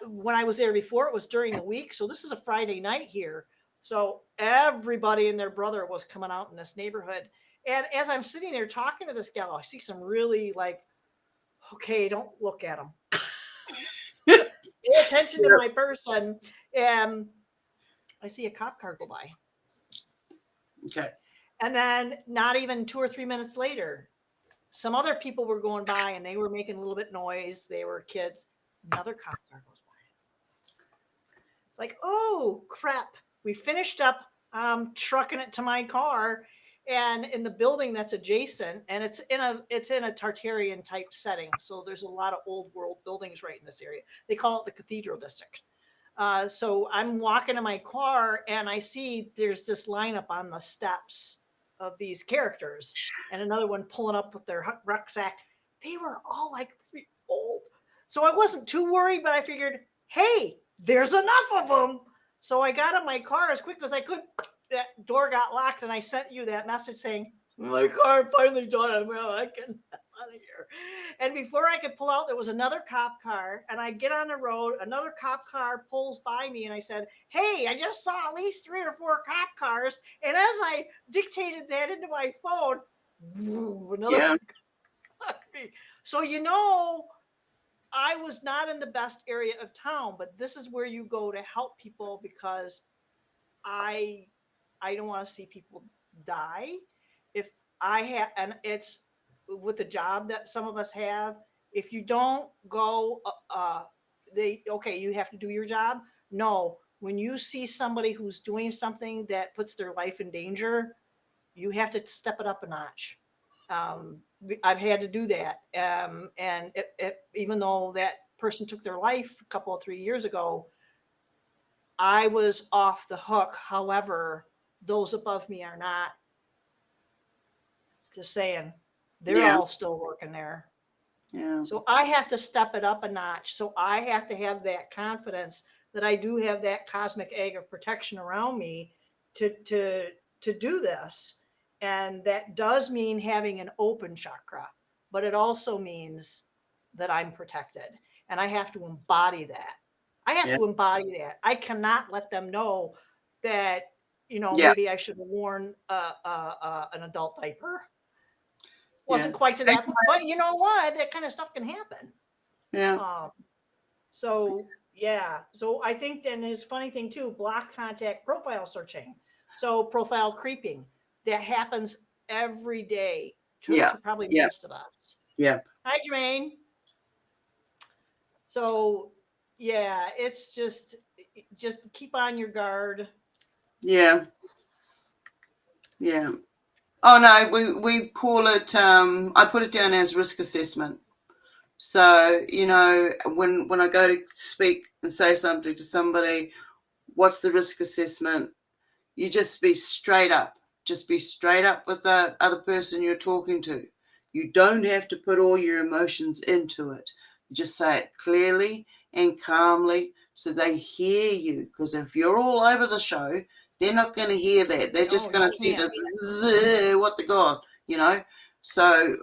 When I was there before, it was during the week. So this is a Friday night here. So everybody and their brother was coming out in this neighborhood. And as I'm sitting there talking to this gal, I see some really like okay, don't look at them. Pay attention to my person. And I see a cop car go by. Okay. And then not even 2 or 3 minutes later, some other people were going by and they were making a little bit noise. They were kids. Another cop car goes by. It's like, oh crap. We finished up trucking it to my car, and in the building that's adjacent, and it's in a Tartarian type setting. So there's a lot of old world buildings right in this area. They call it the Cathedral District. So I'm walking to my car and I see there's this lineup on the steps of these characters, and another one pulling up with their rucksack. They were all like old. So I wasn't too worried, but I figured, hey, there's enough of them. So I got in my car as quick as I could. That door got locked, and I sent you that message saying, my car finally died. Well, I can out of here. And before I could pull out, there was another cop car, and I get on the road. Another cop car pulls by me, and I said, hey, I just saw at least 3 or 4 cop cars. And as I dictated that into my phone, another so I was not in the best area of town, but this is where you go to help people, because I don't want to see people die. If I have, and it's with the job that some of us have, if you don't go, you have to do your job. No, when you see somebody who's doing something that puts their life in danger, you have to step it up a notch. I've had to do that. And even though that person took their life a couple of 3 years ago, I was off the hook. However, those above me are not. Just saying, they're all still working there. Yeah. So I have to step it up a notch. So I have to have that confidence that I do have that cosmic egg of protection around me to do this. And that does mean having an open chakra, but it also means that I'm protected, and I have to embody that. I have to embody that. I cannot let them know that, maybe I should have worn an adult diaper. Wasn't quite to that point, but you know what? That kind of stuff can happen. Yeah. So I think then there's a funny thing too, block contact profile searching. So profile creeping, that happens every day to probably most of us. Yeah. Hi, Jermaine. So it's just keep on your guard. Yeah. Yeah. Oh no, we call it, I put it down as risk assessment. So, when I go to speak and say something to somebody, what's the risk assessment? You just be straight up. Just be straight up with the other person you're talking to. You don't have to put all your emotions into it. You just say it clearly and calmly so they hear you. Because if you're all over the show, they're not going to hear that. They're just going to see this, what the God, So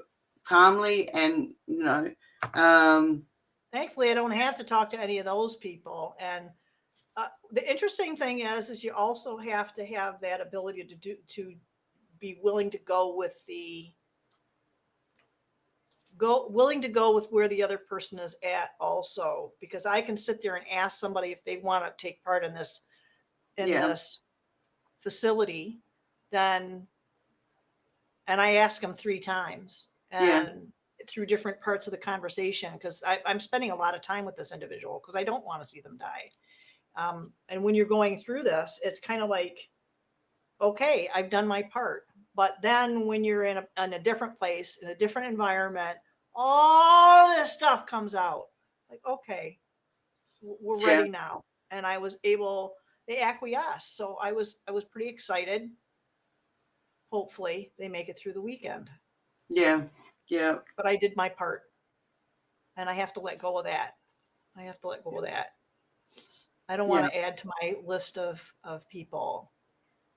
calmly and, thankfully, I don't have to talk to any of those people. And the interesting thing is you also have to have that ability to be willing to go with where the other person is at also, because I can sit there and ask somebody if they want to take part in this this facility, and I ask them 3 times and through different parts of the conversation, because I'm spending a lot of time with this individual because I don't want to see them die. And when you're going through this, it's kind of like, okay, I've done my part. But then when you're in a different place, in a different environment, all this stuff comes out. Like, okay, we're ready now. And I was able, they acquiesced. So I was pretty excited. Hopefully they make it through the weekend. Yeah. Yeah. But I did my part. And I have to let go of that. I don't want to add to my list of people.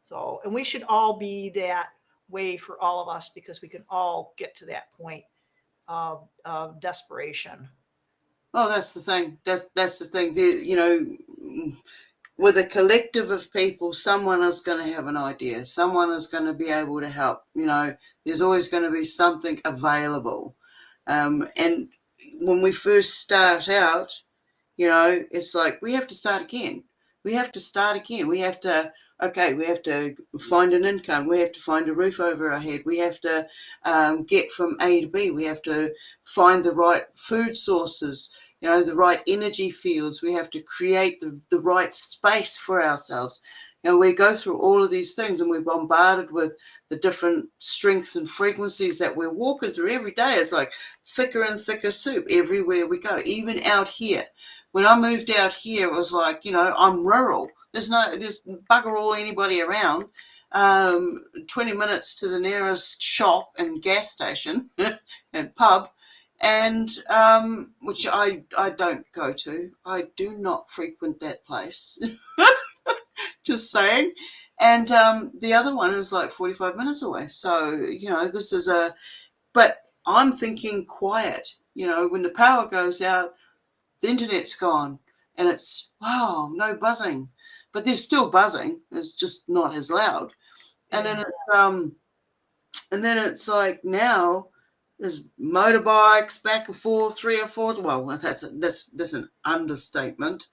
So, and we should all be that way for all of us, because we can all get to that point of desperation. Oh, that's the thing. That's the thing. With a collective of people, someone is going to have an idea. Someone is going to be able to help. There's always going to be something available. And when we first start out, you know, it's like we have to start again. We have to start again. We have to, okay, we have to find an income. We have to find a roof over our head. We have to get from A to B. We have to find the right food sources, you know, the right energy fields. We have to create the right space for ourselves. You know, we go through all of these things and we're bombarded with the different strengths and frequencies that we're walking through every day. It's like thicker and thicker soup everywhere we go, even out here. When I moved out here, it was like, you know, I'm rural. There's bugger all anybody around. 20 minutes to the nearest shop and gas station and pub, and which I don't go to. I do not frequent that place. Just saying. And the other one is like 45 minutes away. So, you know, but I'm thinking quiet. You know, when the power goes out, the internet's gone and it's, wow, no buzzing. But there's still buzzing. It's just not as loud. And Yeah. then it's like now there's motorbikes back and forth, 3 or 4. Well, that's an understatement.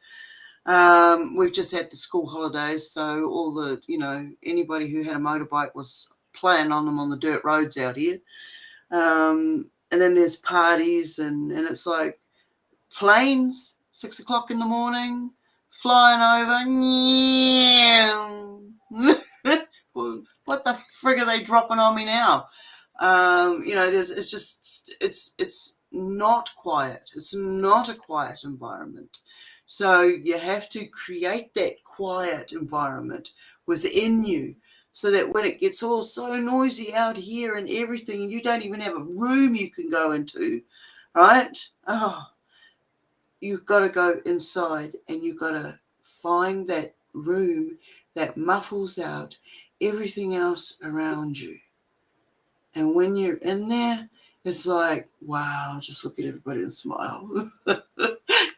We've just had the school holidays, so all the, you know, anybody who had a motorbike was playing on them on the dirt roads out here. And then there's parties, and it's like planes, 6 o'clock in the morning, flying over. What the frig are they dropping on me now? You know, it's not quiet. It's not a quiet environment. So you have to create that quiet environment within you so that when it gets all so noisy out here and everything, and you don't even have a room you can go into, right? Oh, you've got to go inside and you've got to find that room that muffles out everything else around you. And when you're in there, it's like, wow, just look at everybody and smile.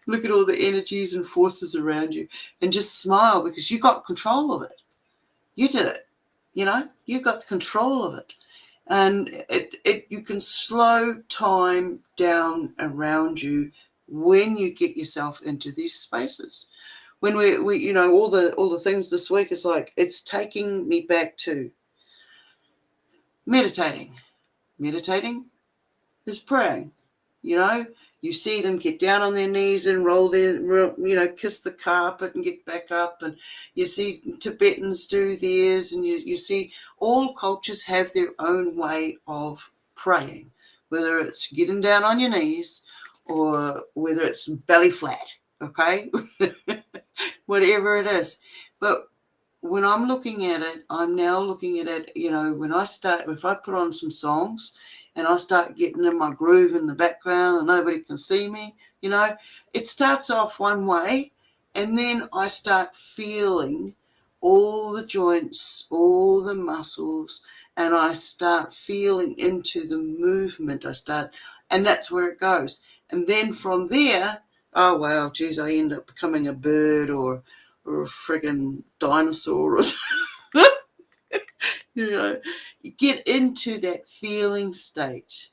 Look at all the energies and forces around you and just smile because you got control of it. You did it. You know, you got control of it. And you can slow time down around you when you get yourself into these spaces. When we you know, all the things this week is like, it's taking me back to meditating. Meditating is praying. You know, you see them get down on their knees and you know, kiss the carpet and get back up. And you see Tibetans do theirs, and you see all cultures have their own way of praying, whether it's getting down on your knees or whether it's belly flat, okay? Whatever it is. But when I'm looking at it, I'm now looking at it, you know, if I put on some songs and I start getting in my groove in the background and nobody can see me, you know, it starts off one way and then I start feeling all the joints, all the muscles, and I start feeling into the movement. And that's where it goes. And then from there, oh, wow, geez, I end up becoming a bird or a friggin' dinosaur or something. You know, you get into that feeling state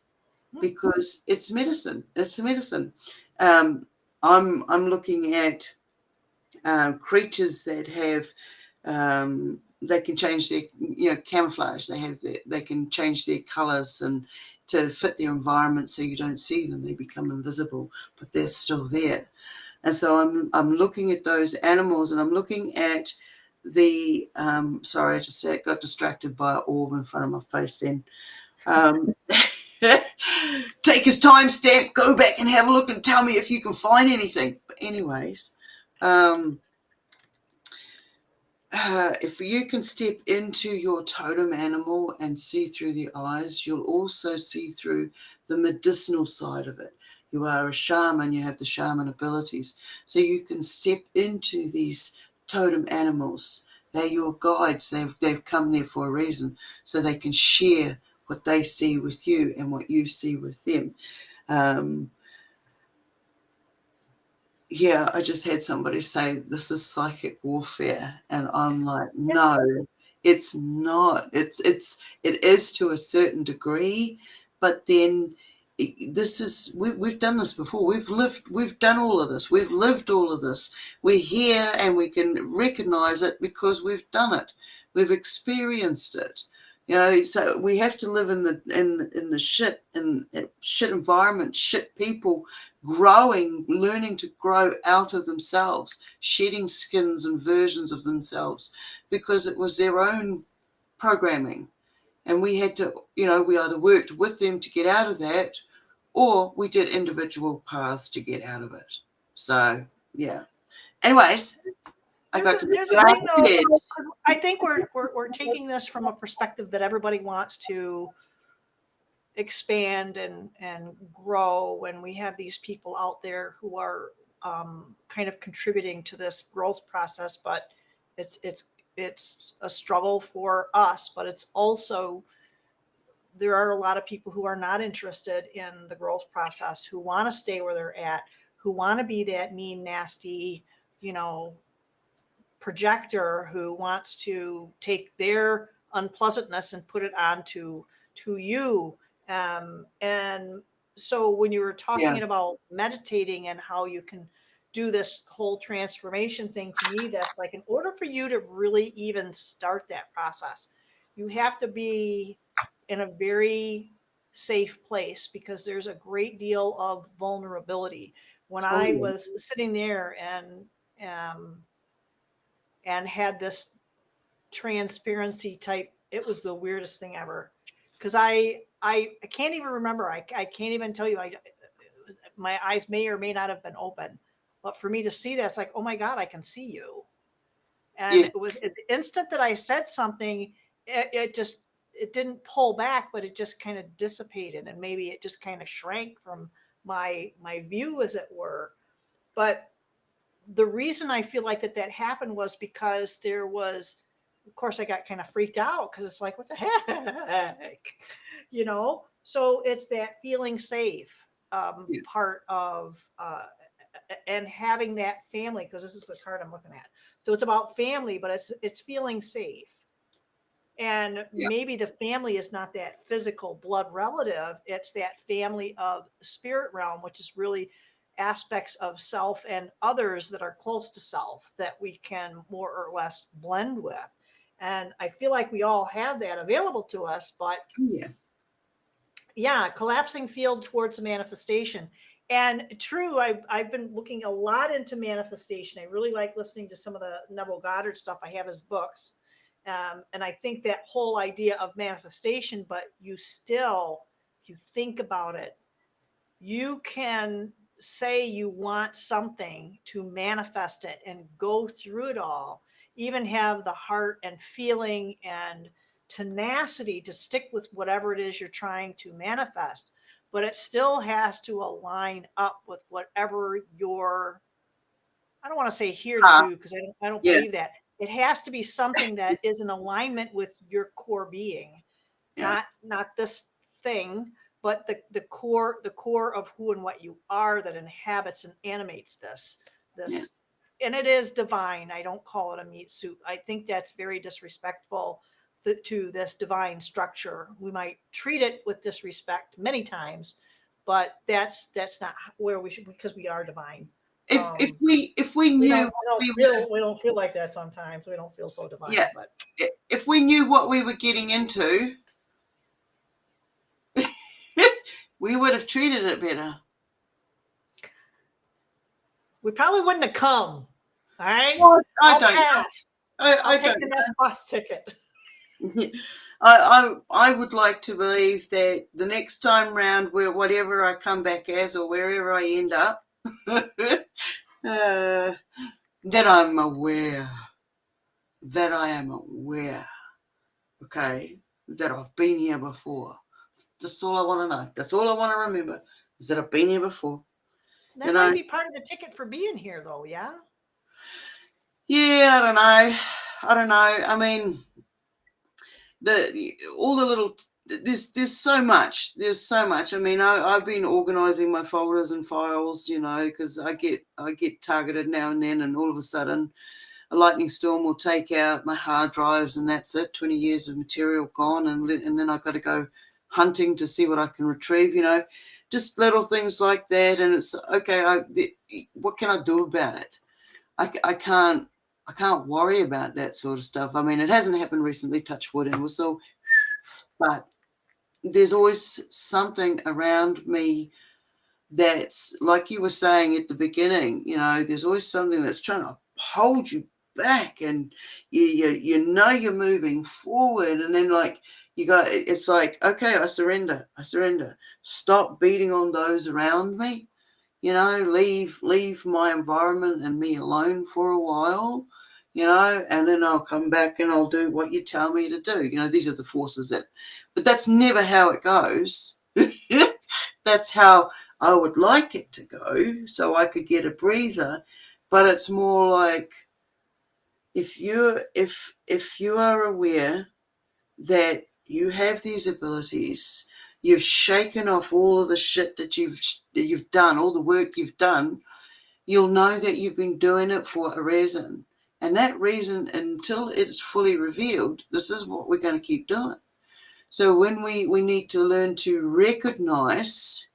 because it's medicine. It's medicine. Um, I'm looking at creatures that have they can change their, you know, camouflage. They can change their colours and to fit their environment so you don't see them. They become invisible, but they're still there. And so I'm looking at those animals, and I'm looking at the sorry, I just got distracted by an orb in front of my face then. Take his timestamp, go back and have a look and tell me if you can find anything. But anyways, if you can step into your totem animal and see through the eyes, you'll also see through the medicinal side of it. You are a shaman, you have the shaman abilities. So you can step into these totem animals. They're your guides. They've come there for a reason, so they can share what they see with you and what you see with them. Yeah, I just had somebody say this is psychic warfare, and I'm like, no, it's not. It is to a certain degree, but then this is we've done this before. We've done all of this. We've lived all of this. We're here and we can recognize it because we've done it. We've experienced it. So we have to live in the shit environment, shit people, learning to grow out of themselves, shedding skins and versions of themselves because it was their own programming. And we had to, we either worked with them to get out of that, or we did individual paths to get out of it. So, yeah. Anyways, I got to there's a thing though. I think we're taking this from a perspective that everybody wants to expand and grow, when we have these people out there who are kind of contributing to this growth process, but it's a struggle for us, but it's also, there are a lot of people who are not interested in the growth process, who want to stay where they're at, who want to be that mean, nasty, projector, who wants to take their unpleasantness and put it onto you. And so when you were talking about meditating and how you can do this whole transformation thing, to me, that's like, in order for you to really even start that process, you have to be in a very safe place, because there's a great deal of vulnerability. When I was sitting there and had this transparency type, it was the weirdest thing ever, because I can't even remember. I can't even tell you. My eyes may or may not have been open, but for me to see that, it's like, oh my God, I can see you. And it was the instant that I said something, it didn't pull back, but it just kind of dissipated, and maybe it just kind of shrank from my view, as it were. But the reason I feel like that happened was because there was, of course, I got kind of freaked out, because it's like, what the heck, So it's that feeling safe part of, and having that family, because this is the card I'm looking at. So it's about family, but it's feeling safe. And maybe the family is not that physical blood relative. It's that family of the spirit realm, which is really aspects of self and others that are close to self that we can more or less blend with. And I feel like we all have that available to us, but collapsing field towards manifestation. And true, I've been looking a lot into manifestation. I really like listening to some of the Neville Goddard stuff. I have his books. And I think that whole idea of manifestation, but you think about it, you can say you want something to manifest it and go through it all, even have the heart and feeling and tenacity to stick with whatever it is you're trying to manifest, but it still has to align up with whatever you're, I don't want to say here to do, because I don't believe that. It has to be something that is in alignment with your core being, not this thing, but the core of who and what you are, that inhabits and animates this. And it is divine. I don't call it a meat suit. I think that's very disrespectful to this divine structure. We might treat it with disrespect many times, but that's not where we should, because we are divine. If we knew, we don't feel like that sometimes. We don't feel so divine. But if we knew what we were getting into, we would have treated it better. We probably wouldn't have come. All right, I don't pass. I'll take the next bus ticket. I would like to believe that the next time round, where whatever I come back as, or wherever I end up, that I'm aware, that I am aware, okay, that I've been here before. That's all I want to know. That's all I want to remember, is that I've been here before. That might be part of the ticket for being here, though, yeah? Yeah, I don't know. I mean, all the little, there's so much. There's so much. I mean, I've been organizing my folders and files, because I get targeted now and then, and all of a sudden a lightning storm will take out my hard drives, and that's it. 20 years of material gone, and then I've got to go hunting to see what I can retrieve, just little things like that. And it's okay. What can I do about it? I can't worry about that sort of stuff. I mean, it hasn't happened recently, touch wood, and we're still, but there's always something around me that's, like you were saying at the beginning, there's always something that's trying to hold you back, and you're moving forward, and then it's like, okay, I surrender. Stop beating on those around me. Leave my environment and me alone for a while, and then I'll come back and I'll do what you tell me to do. These are the forces but that's never how it goes. That's how I would like it to go, so I could get a breather. But it's more like, if you are aware that you have these abilities, you've shaken off all of the shit that you've done, all the work you've done, you'll know that you've been doing it for a reason. And that reason, until it's fully revealed, this is what we're going to keep doing. So when we need to learn to recognize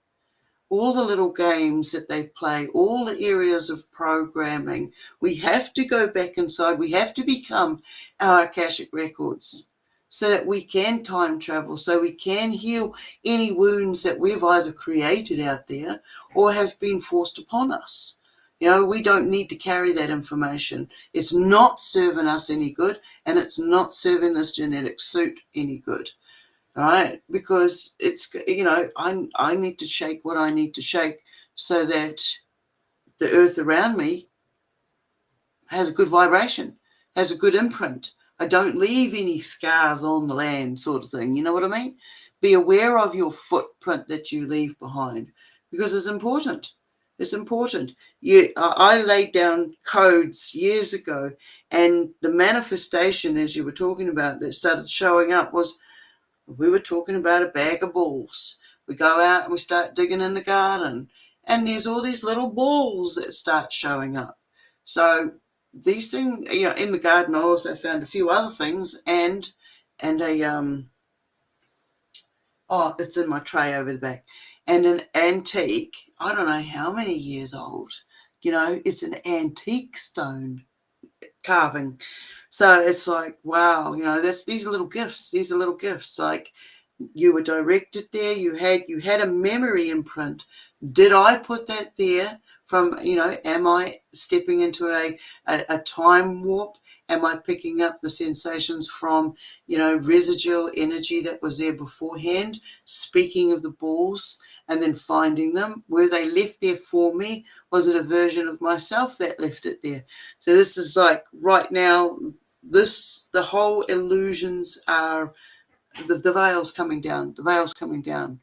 all the little games that they play, all the areas of programming, we have to go back inside. We have to become our Akashic records so that we can time travel, so we can heal any wounds that we've either created out there or have been forced upon us. We don't need to carry that information. It's not serving us any good, and it's not serving this genetic suit any good. All right, because it's, I need to shake what I need to shake so that the earth around me has a good vibration, has a good imprint. I don't leave any scars on the land, sort of thing. You know what I mean? Be aware of your footprint that you leave behind, because it's important. It's important. I laid down codes years ago, and the manifestation, as you were talking about, that started showing up was, we were talking about a bag of balls. We go out and we start digging in the garden, and there's all these little balls that start showing up. So these things, in the garden, I also found a few other things, and a it's in my tray over the back, and an antique. I don't know how many years old. It's an antique stone carving. So it's like, wow, that's these are little gifts. These are little gifts. Like, you were directed there. You had a memory imprint. Did I put that there from, am I stepping into a time warp? Am I picking up the sensations from, residual energy that was there beforehand? Speaking of the balls and then finding them, were they left there for me? Was it a version of myself that left it there? So this is like, right now, the whole illusions are, the veil's coming down. The veil's coming down.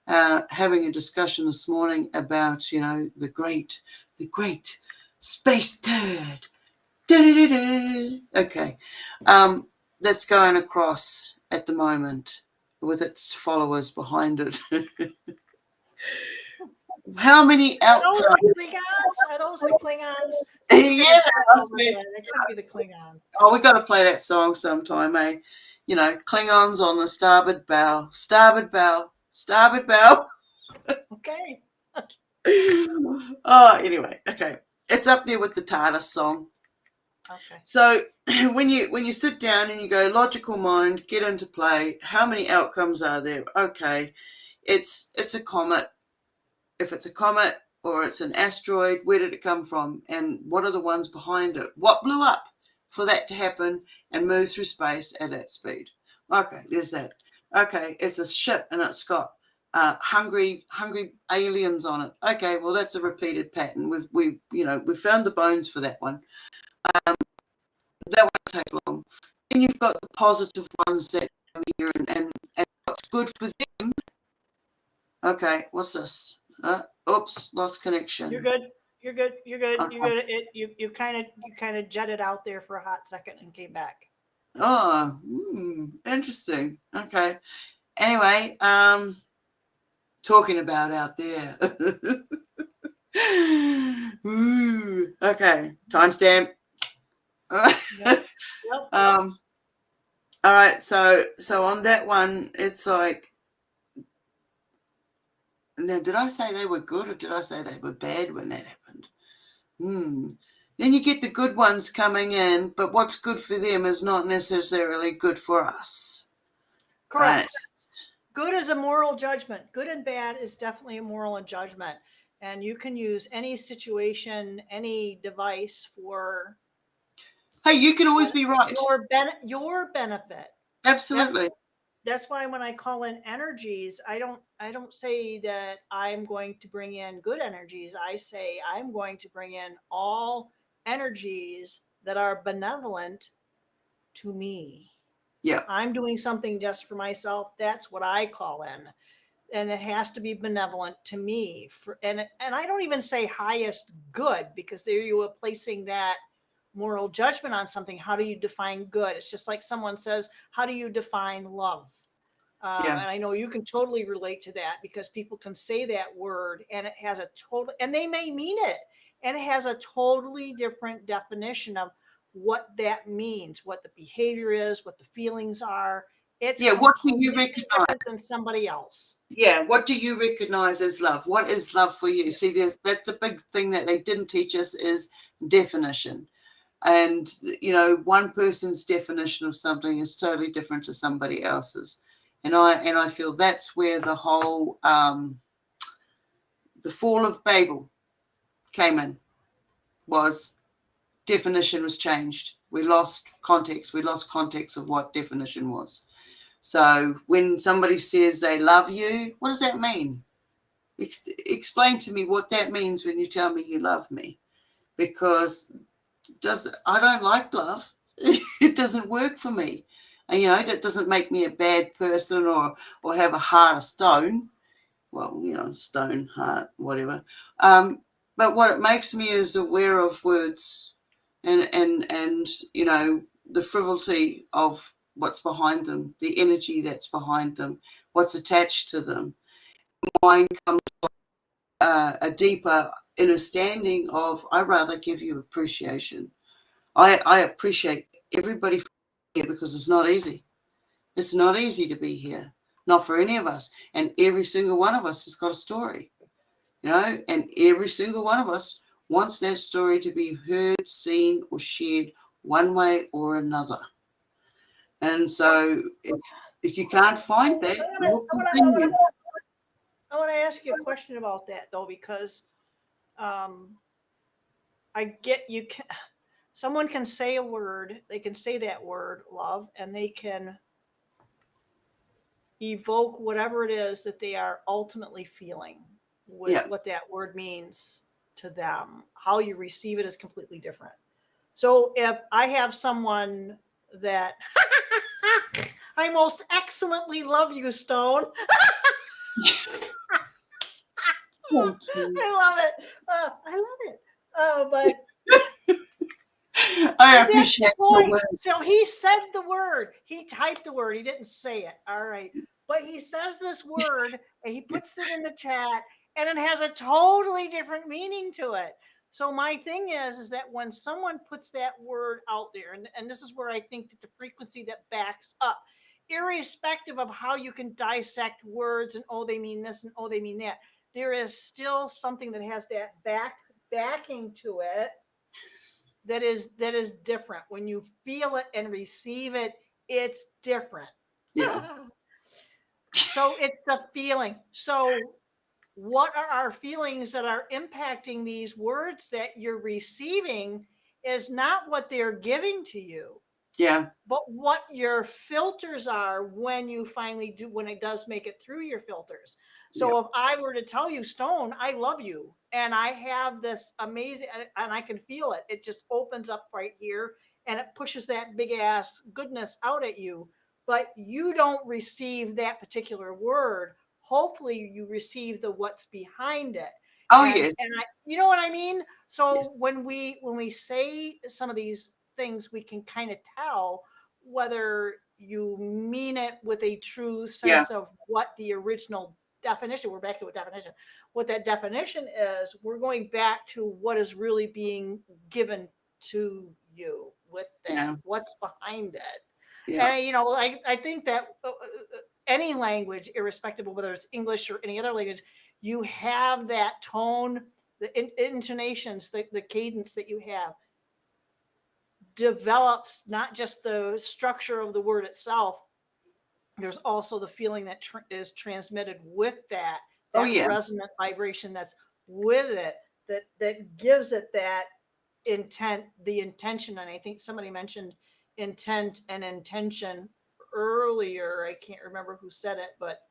Having a discussion this morning about, the great space turd. Okay. That's going across at the moment with its followers behind it. How many outcomes? Are those the Klingons? Yeah, it could be the Klingons. Oh, we got to play that song sometime, eh? Klingons on the starboard bow, starboard bow, starboard bow. Okay. Oh, anyway, okay. It's up there with the TARDIS song. Okay. So when you sit down and you go, logical mind, get into play, how many outcomes are there? Okay, it's a comet. If it's a comet or it's an asteroid, where did it come from? And what are the ones behind it? What blew up for that to happen and move through space at that speed? Okay, there's that. Okay, it's a ship and it's got hungry aliens on it. Okay, well, that's a repeated pattern. We found the bones for that one. That won't take long. Then you've got the positive ones that come here and what's good for them. Okay, what's this? Oops, lost connection. You're good. You're good. You're good. Okay. You're good. You kind of jetted out there for a hot second and came back. Oh, interesting. Okay. Anyway, talking about out there. Ooh, okay. Timestamp. Yep. All right. So on that one, it's like, Now, did I say they were good or did I say they were bad when that happened? Then you get the good ones coming in, but what's good for them is not necessarily good for us. Correct. Right? Good is a moral judgment. Good and bad is definitely a moral judgment. And you can use any situation, any device for Hey, you can always be right. your benefit. Absolutely. That's why when I call in energies, I don't say that I'm going to bring in good energies. I say I'm going to bring in all energies that are benevolent to me. Yeah. I'm doing something just for myself. That's what I call in. And it has to be benevolent to me. And I don't even say highest good, because there you are placing that moral judgment on something. How do you define good? It's just like someone says, how do you define love? Yeah. And I know you can totally relate to that, because people can say that word and it has a total, and they may mean it, and it has a totally different definition of what that means, what the behavior is, what the feelings are. It's Yeah. What do you completely recognize? different than somebody else. Yeah. What do you recognize as love? What is love for you? See, that's a big thing that they didn't teach us is definition. And, one person's definition of something is totally different to somebody else's. And I feel that's where the whole, the fall of Babel came in, was definition was changed. We lost context. We lost context of what definition was. So when somebody says they love you, what does that mean? Explain to me what that means when you tell me you love me, because I don't like love. It doesn't work for me. And that doesn't make me a bad person or have a heart of stone. Well, stone, heart, whatever. But what it makes me is aware of words and the frivolity of what's behind them, the energy that's behind them, what's attached to them. Mine comes a deeper understanding of, I rather give you appreciation. I appreciate everybody here, because it's not easy. It's not easy to be here, not for any of us. And every single one of us has got a story, and every single one of us wants that story to be heard, seen, or shared one way or another. And so if you can't find that, look within you. I want to ask you a question about that, though, because I get you can. Someone can say a word, they can say that word, love, and they can evoke whatever it is that they are ultimately feeling with Yeah. what that word means to them. How you receive it is completely different. So if I have someone that I most excellently love you, Stone. I love it. I love it. But I that's appreciate the your point. words. So he said the word. He typed the word. He didn't say it. All right. But he says this word and he puts it in the chat, and it has a totally different meaning to it. So my thing is that when someone puts that word out there, and this is where I think that the frequency that backs up, irrespective of how you can dissect words and, oh, they mean this and, oh, they mean that, there is still something that has that backing to it that is different. When you feel it and receive it, it's different. Yeah. So it's the feeling. So what are our feelings that are impacting these words that you're receiving is not what they're giving to you, Yeah. but what your filters are when you finally do, when it does make it through your filters. So Yeah. if I were to tell you, Stone, I love you, and I have this amazing, and I can feel it, it just opens up right here and it pushes that big ass goodness out at you, but you don't receive that particular word. Hopefully you receive the what's behind it. Oh, and yes. and I, you know what I mean? So Yes. when we say some of these things, we can kind of tell whether you mean it with a true Yeah. sense of what the original definition, we're back to a definition, what that definition is. We're going back to what is really being given to you with that, Yeah. what's behind it. Yeah. And I think that any language, irrespective of whether it's English or any other language, you have that tone, the intonations, the cadence that you have develops not just the structure of the word itself. There's also the feeling that is transmitted with that Oh yeah. resonant vibration that's with it, that gives it that intent, the intention. And I think somebody mentioned intent and intention earlier. I can't remember who said it, but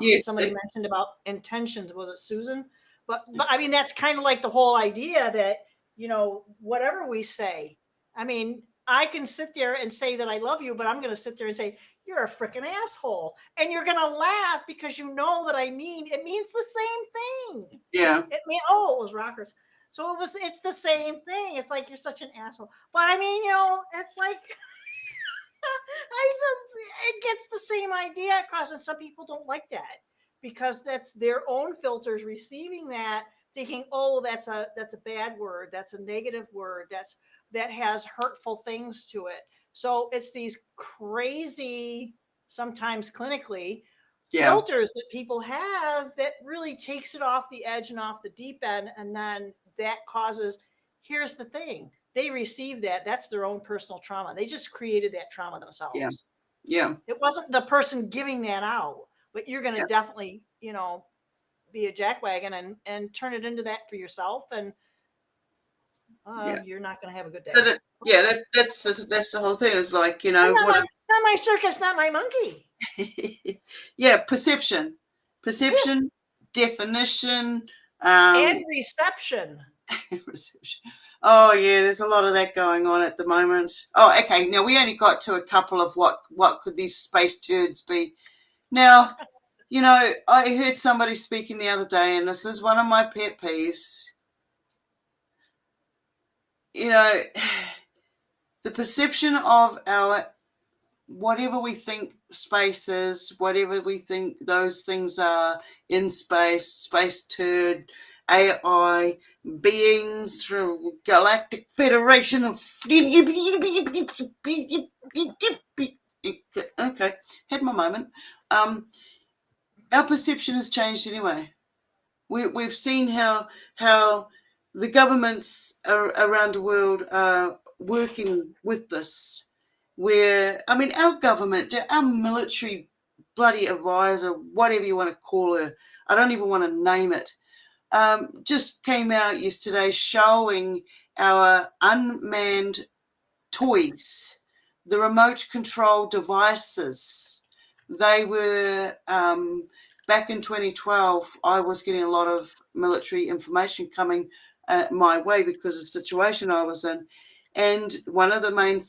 Yes. somebody mentioned about intentions. Was it Susan? But I mean, that's kind of like the whole idea that, you know, whatever we say, I mean, I can sit there and say that I love you, but I'm going to sit there and say, you're a freaking asshole. And you're going to laugh because you know that it means the same thing. Yeah. It was rockers. So it's the same thing. It's like, you're such an asshole. But I mean, it's like, it gets the same idea across, and some people don't like that because that's their own filters receiving that, thinking, oh, that's a bad word, that's a negative word, that has hurtful things to it. So it's these crazy, sometimes clinically, filters that people have that really takes it off the edge and off the deep end, and then that causes. Here's the thing: they receive that. That's their own personal trauma. They just created that trauma themselves. Yeah. Yeah. It wasn't the person giving that out, but you're going to definitely, be a jackwagon and turn it into that for yourself, and you're not going to have a good day. So that's the whole thing. Is like, not my circus, not my monkey. Yeah, perception, definition, and reception. Reception. Oh yeah, there's a lot of that going on at the moment. Oh, okay. Now we only got to a couple of what could these space turds be. Now, I heard somebody speaking the other day, and this is one of my pet peeves. The perception of our whatever we think space is, whatever we think those things are in space turd, AI, beings from Galactic Federation of... Okay, had my moment. Our perception has changed anyway. We've seen how the governments around the world are working with this. Where, I mean, our government, our military bloody advisor, whatever you want to call her, I don't even want to name it, just came out yesterday showing our unmanned toys, the remote control devices. They were, back in 2012, I was getting a lot of military information coming my way because of the situation I was in. And one of their main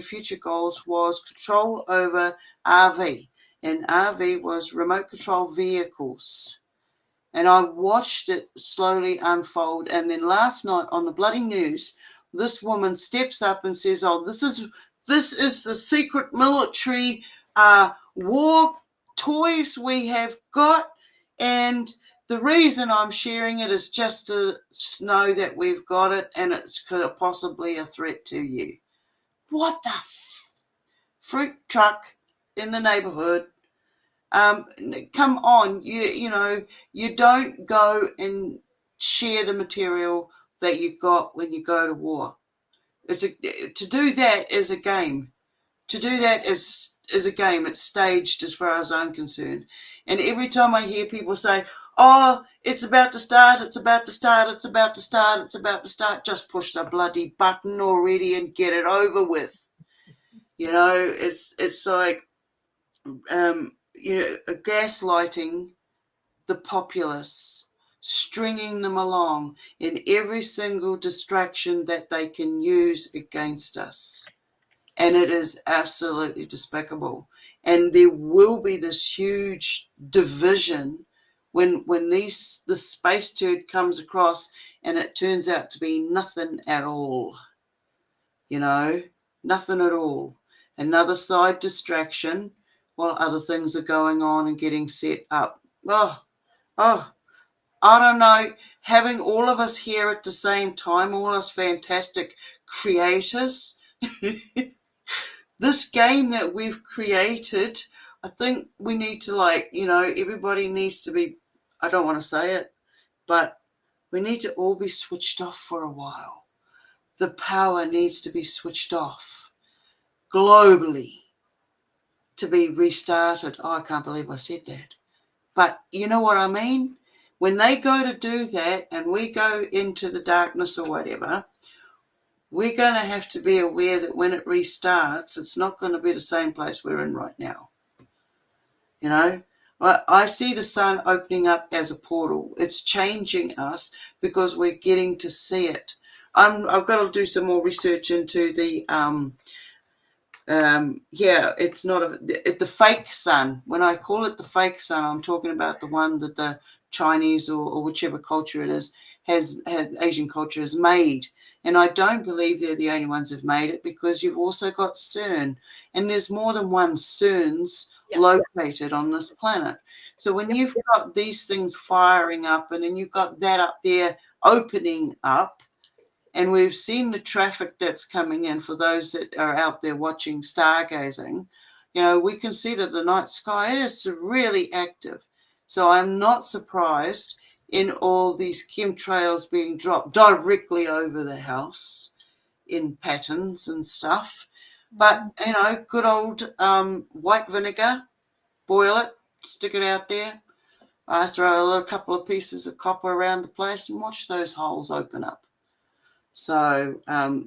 future goals was control over RV. And RV was remote control vehicles. And I watched it slowly unfold. And then last night on the bloody news, this woman steps up and says, oh, this is the secret military war toys we have got. And the reason I'm sharing it is just to know that we've got it and it's possibly a threat to you. What the fruit truck in the neighborhood? Come on, you don't go and share the material that you got when you go to war. To do that is a game. To do that is a game. It's staged as far as I'm concerned. And every time I hear people say, oh, it's about to start, it's about to start, it's about to start, it's about to start, just push the bloody button already and get it over with. It's like, gaslighting the populace, stringing them along in every single distraction that they can use against us. And it is absolutely despicable. And there will be this huge division when the space turd comes across and it turns out to be nothing at all. Nothing at all. Another side distraction while other things are going on and getting set up. Oh, I don't know. Having all of us here at the same time, all us fantastic creators, this game that we've created, I think we need to everybody needs to be I don't want to say it, but we need to all be switched off for a while. The power needs to be switched off globally to be restarted. Oh, I can't believe I said that. But you know what I mean? When they go to do that and we go into the darkness or whatever, we're going to have to be aware that when it restarts, it's not going to be the same place we're in right now. You know, I see the sun opening up as a portal. It's changing us because we're getting to see it. I've got to do some more research into the yeah, it's not the fake sun. When I call it the fake sun, I'm talking about the one that the Chinese or whichever culture it is Asian culture has made. And I don't believe they're the only ones who've made it, because you've also got CERN, and there's more than one CERNs located on this planet. So when you've got these things firing up, and then you've got that up there opening up, and we've seen the traffic that's coming in for those that are out there watching stargazing. You know, we can see that the night sky is really active. So I'm not surprised in all these chemtrails being dropped directly over the house in patterns and stuff. But, you know, good old white vinegar, boil it, stick it out there. I throw a couple of pieces of copper around the place and watch those holes open up. So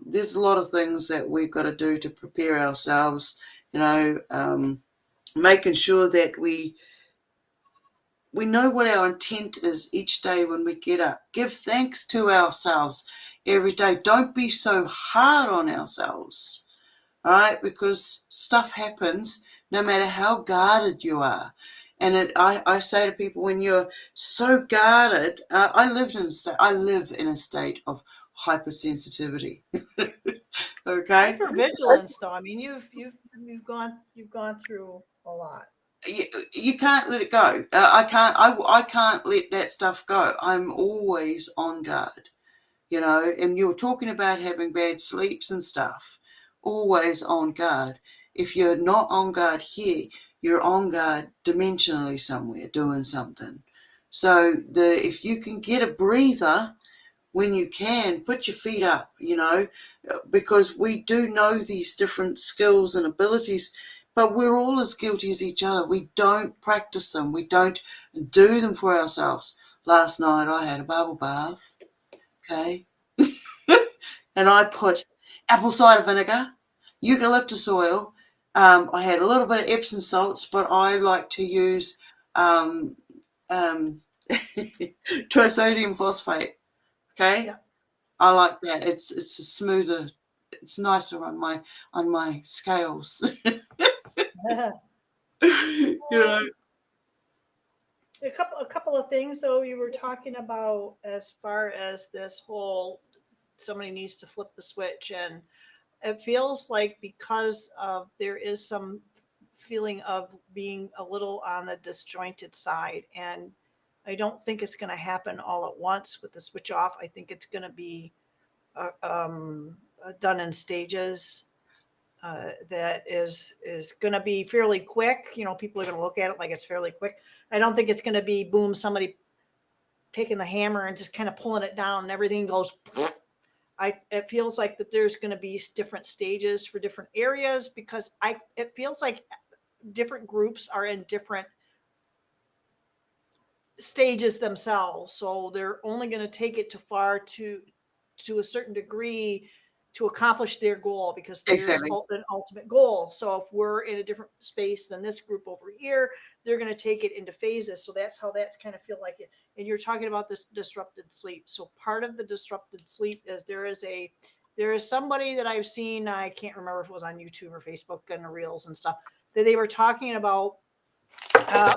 there's a lot of things that we've got to do to prepare ourselves, you know, making sure that we know what our intent is each day when we get up. Give thanks to ourselves every day. Don't be so hard on ourselves, all right? Because stuff happens no matter how guarded you are. And I say to people, when you're so guarded, I live in a state of hypersensitivity. Okay, Hypervigilance, though. I mean, you've gone through a lot. you can't let it go. I can't let that stuff go. I'm always on guard, you know. And you were talking about having bad sleeps and stuff. Always on guard. If you're not on guard here, you're on guard dimensionally somewhere doing something. So if you can get a breather when you can, put your feet up, you know, because we do know these different skills and abilities, but we're all as guilty as each other. We don't practice them. We don't do them for ourselves. Last night I had a bubble bath, okay, and I put apple cider vinegar, eucalyptus oil. I had a little bit of Epsom salts, but I like to use um, trisodium phosphate, okay? Yeah. I like that. It's a smoother. It's nicer on my scales. You know. A couple of things though you were talking about as far as this whole somebody needs to flip the switch, and it feels like because of there is some feeling of being a little on the disjointed side, and I don't think it's going to happen all at once with the switch off. I think it's going to be done in stages. That is going to be fairly quick. You know, people are going to look at it like it's fairly quick. I don't think it's going to be boom, somebody taking the hammer and just kind of pulling it down and everything goes. It feels like that there's going to be different stages for different areas, because it feels like different groups are in different stages themselves, so they're only going to take it too far to a certain degree to accomplish their goal, because there's Exactly. an ultimate goal. So if we're in a different space than this group over here, they're going to take it into phases. So that's how that's kind of feel like it. And you're talking about this disrupted sleep. So part of the disrupted sleep is there is somebody that I've seen, I can't remember if it was on YouTube or Facebook and the reels and stuff, that they were talking about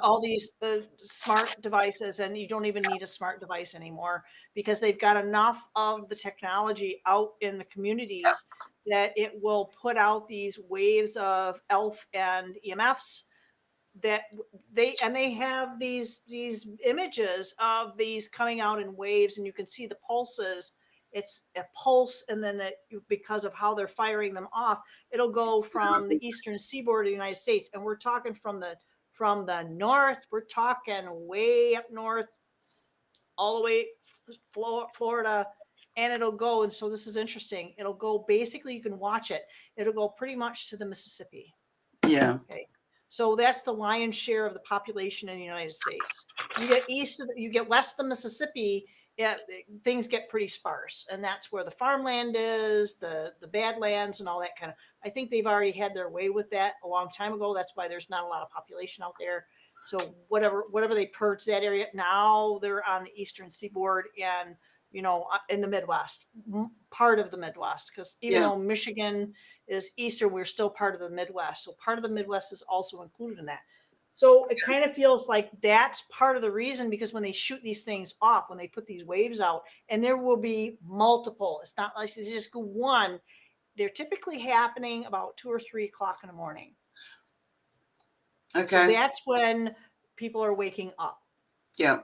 all these smart devices, and you don't even need a smart device anymore, because they've got enough of the technology out in the communities that it will put out these waves of ELF and EMFs, that they have these images of these coming out in waves, and you can see the pulses. It's a pulse, and then because of how they're firing them off, it'll go from the eastern seaboard of the United States, and we're talking from the north. We're talking way up north, all the way Florida, and it'll go. And so this is interesting. It'll go basically, you can watch it. It'll go pretty much to the Mississippi. Yeah. Okay. So that's the lion's share of the population in the United States. You get you get west of the Mississippi, yeah, things get pretty sparse, and that's where the farmland is, the badlands, and all that kind of. I think they've already had their way with that a long time ago. That's why there's not a lot of population out there. So whatever they purged that area, now they're on the eastern seaboard and in the Midwest, part of the Midwest, because even though Michigan is eastern, we're still part of the Midwest. So part of the Midwest is also included in that. So it kind of feels like that's part of the reason, because when they shoot these things off, when they put these waves out, and there will be multiple, it's not like they just go one, they're typically happening about 2 or 3 o'clock in the morning. Okay. So that's when people are waking up. Yeah.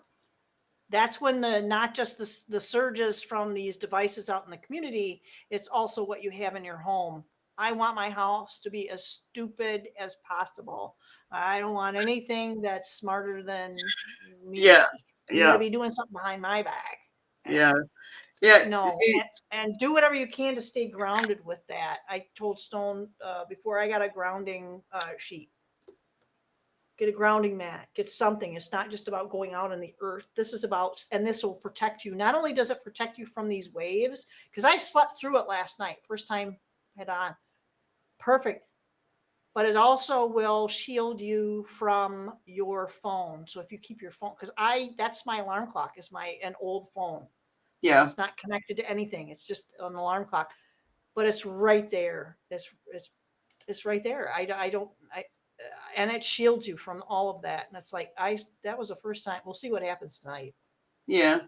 That's when not just the surges from these devices out in the community, it's also what you have in your home. I want my house to be as stupid as possible. I don't want anything that's smarter than me. Yeah. You got to be doing something behind my back. Yeah. Yeah. No, and do whatever you can to stay grounded with that. I told Stone before, I got a grounding sheet. Get a grounding mat, get something. It's not just about going out on the earth. This is about, and this will protect you. Not only does it protect you from these waves, because I slept through it last night, first time head on. Perfect. But it also will shield you from your phone. So if you keep your phone, because that's my alarm clock, is an old phone. Yeah. It's not connected to anything. It's just an alarm clock. But it's right there. It's right there. And it shields you from all of that. And it's like, that was the first time. We'll see what happens tonight. Yeah.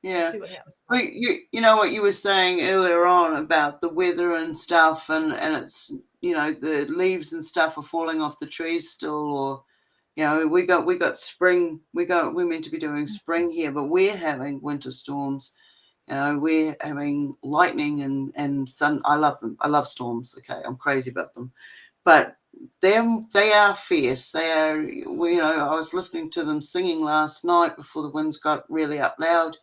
Yeah. We'll see what happens tonight. Well, you know what you were saying earlier on about the weather and stuff, and it's, the leaves and stuff are falling off the trees still, or, we got spring, we're meant to be doing spring here, but we're having winter storms. We're having lightning and sun. I love them. I love storms. Okay. I'm crazy about them, but they are fierce. They are, I was listening to them singing last night before the winds got really up loud,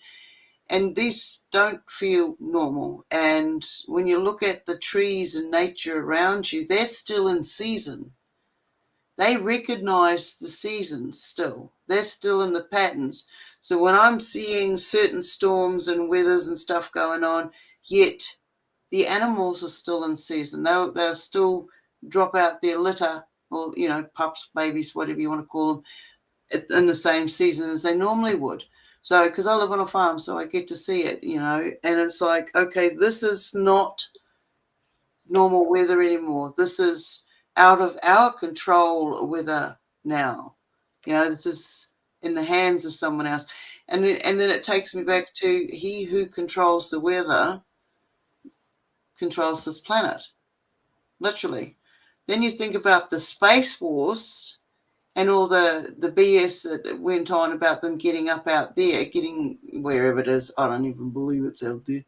and these don't feel normal. And when you look at the trees and nature around you, they're still in season. They recognize the seasons still. They're still in the patterns. So when I'm seeing certain storms and weathers and stuff going on, yet the animals are still in season. They'll still drop out their litter, or pups, babies, whatever you want to call them, in the same season as they normally would. So because I live on a farm, so I get to see it, and it's like, okay, this is not normal weather anymore. This is out of our control weather now. This is in the hands of someone else. And then it takes me back to, he who controls the weather controls this planet, literally. Then you think about the space wars and all the BS that went on about them getting up out there, getting wherever it is. I don't even believe it's out there.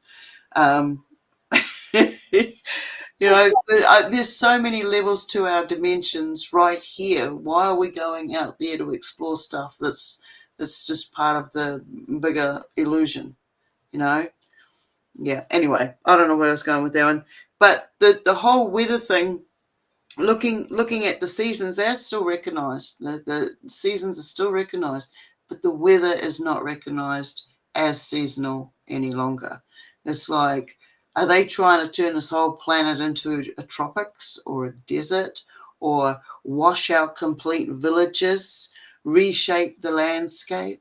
There's so many levels to our dimensions right here. Why are we going out there to explore stuff that's just part of the bigger illusion, Yeah, anyway, I don't know where I was going with that one. But the whole weather thing, looking at the seasons, they're still recognized. The seasons are still recognized, but the weather is not recognized as seasonal any longer. It's like, are they trying to turn this whole planet into a tropics or a desert, or wash out complete villages, reshape the landscape?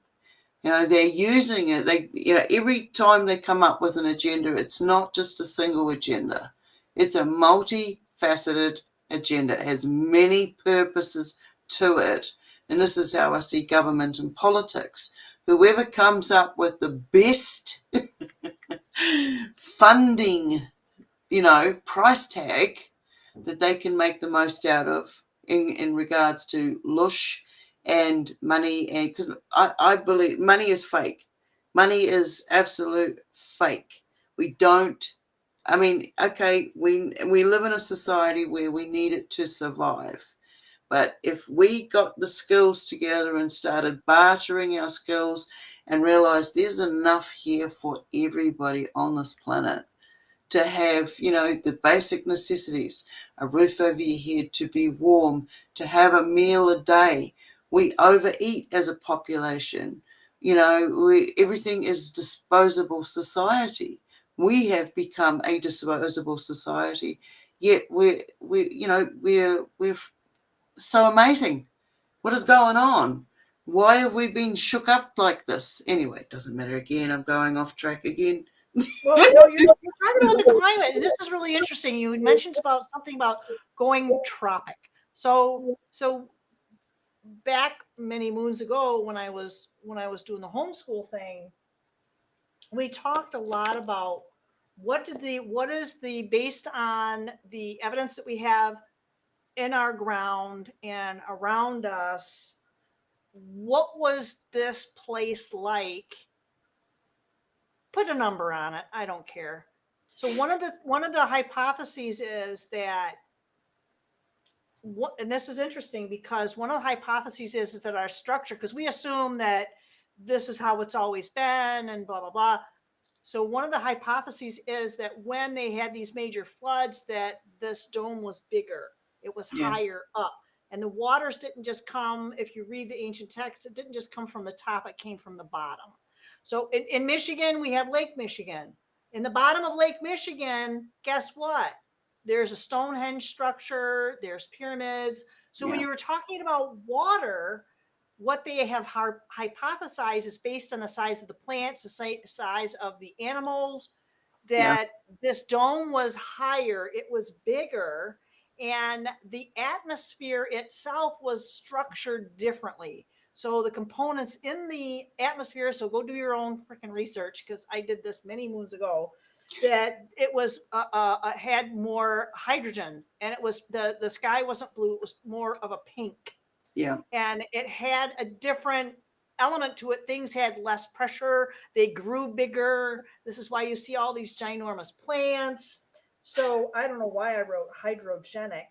They're using it. Every time they come up with an agenda, it's not just a single agenda. It's a multifaceted agenda. It has many purposes to it. And this is how I see government and politics. Whoever comes up with the best funding, price tag that they can make the most out of in regards to lush and money, and because I believe money is fake. Money is absolute fake. We don't, okay, we live in a society where we need it to survive. But if we got the skills together and started bartering our skills and realized there's enough here for everybody on this planet to have, the basic necessities, a roof over your head, to be warm, to have a meal a day. We overeat as a population. Everything is disposable society. We have become a disposable society, yet we're so amazing. What is going on? Why have we been shook up like this? Anyway, it doesn't matter. Again, I'm going off track again. Well, no, you're talking about the climate, and this is really interesting. You mentioned something about going tropic. So back many moons ago, when I was doing the homeschool thing, we talked a lot about what is the based on the evidence that we have in our ground and around us, what was this place like? Put a number on it. I don't care. So one of the hypotheses is that and this is interesting because one of the hypotheses is that our structure, because we assume that this is how it's always been and blah blah blah. So one of the hypotheses is that when they had these major floods, that this dome was bigger, it was higher up, and the waters didn't just come. If you read the ancient texts, it didn't just come from the top; it came from the bottom. So in Michigan, we have Lake Michigan. In the bottom of Lake Michigan, guess what? There's a Stonehenge structure, there's pyramids. So when you were talking about water, what they have hypothesized is based on the size of the plants, the size of the animals, that this dome was higher, it was bigger, and the atmosphere itself was structured differently. So the components in the atmosphere, so go do your own freaking research, because I did this many moons ago, that it was had more hydrogen, and it was the sky wasn't blue, it was more of a pink. And it had a different element to it. Things had less pressure, they grew bigger. This is why you see all these ginormous plants. So I don't know why I wrote hydrogenic,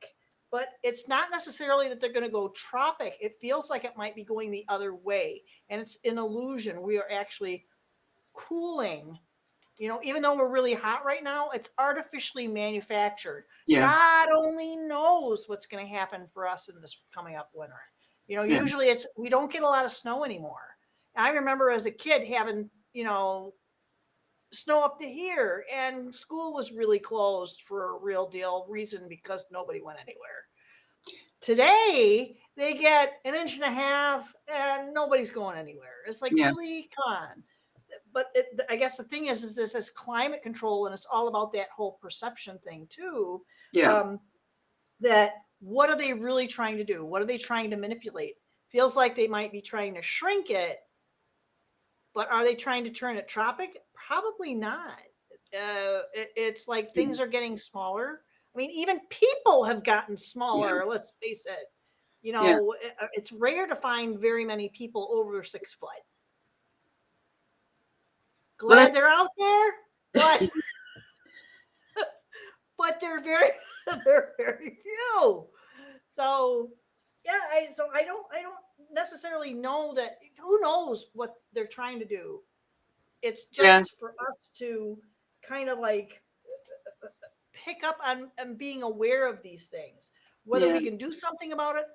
but it's not necessarily that they're going to go tropic. It feels like it might be going the other way, and it's an illusion. We are actually cooling. Even though we're really hot right now, it's artificially manufactured. God only knows what's going to happen for us in this coming up winter. Usually we don't get a lot of snow anymore. I remember as a kid having, snow up to here, and school was really closed for a real deal reason, because nobody went anywhere. Today, they get an inch and a half and nobody's going anywhere. It's like, really, come on. But I guess the thing is this is climate control, and it's all about that whole perception thing too. That what are they really trying to do? What are they trying to manipulate? Feels like they might be trying to shrink it, but are they trying to turn it tropic? Probably not. It's like things are getting smaller. I mean, even people have gotten smaller. Let's face it. It's rare to find very many people over 6 foot. Glad they're out there, but but they're very few. So I don't necessarily know that. Who knows what they're trying to do? It's just for us to kind of like pick up on being aware of these things. Whether we can do something about it,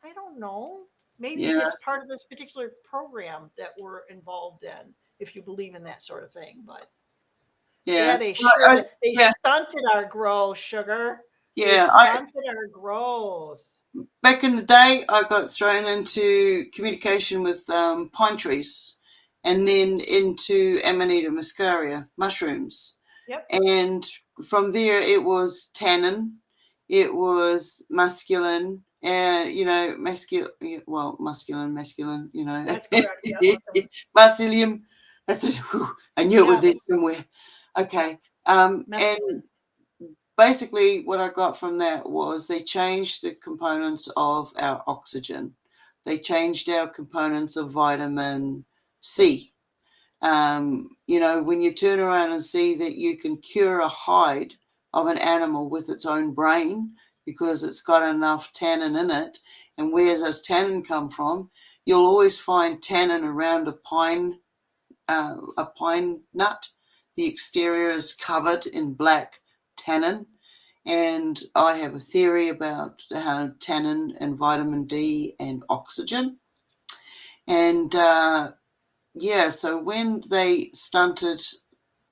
I don't know. Maybe it's part of this particular program that we're involved in, if you believe in that sort of thing. But they stunted our growth, sugar. They stunted our growth. Back in the day, I got thrown into communication with pine trees, and then into Amanita muscaria mushrooms. And from there, it was tannin, it was masculine, and masculine. That's correct. Mycelium. That's it. I knew it was there somewhere. Okay. And basically what I got from that was they changed the components of our oxygen. They changed our components of vitamin C. When you turn around and see that you can cure a hide of an animal with its own brain because it's got enough tannin in it, and where does tannin come from? You'll always find tannin around a pine a pine nut. The exterior is covered in black tannin. And I have a theory about tannin and vitamin D and oxygen. And so when they stunted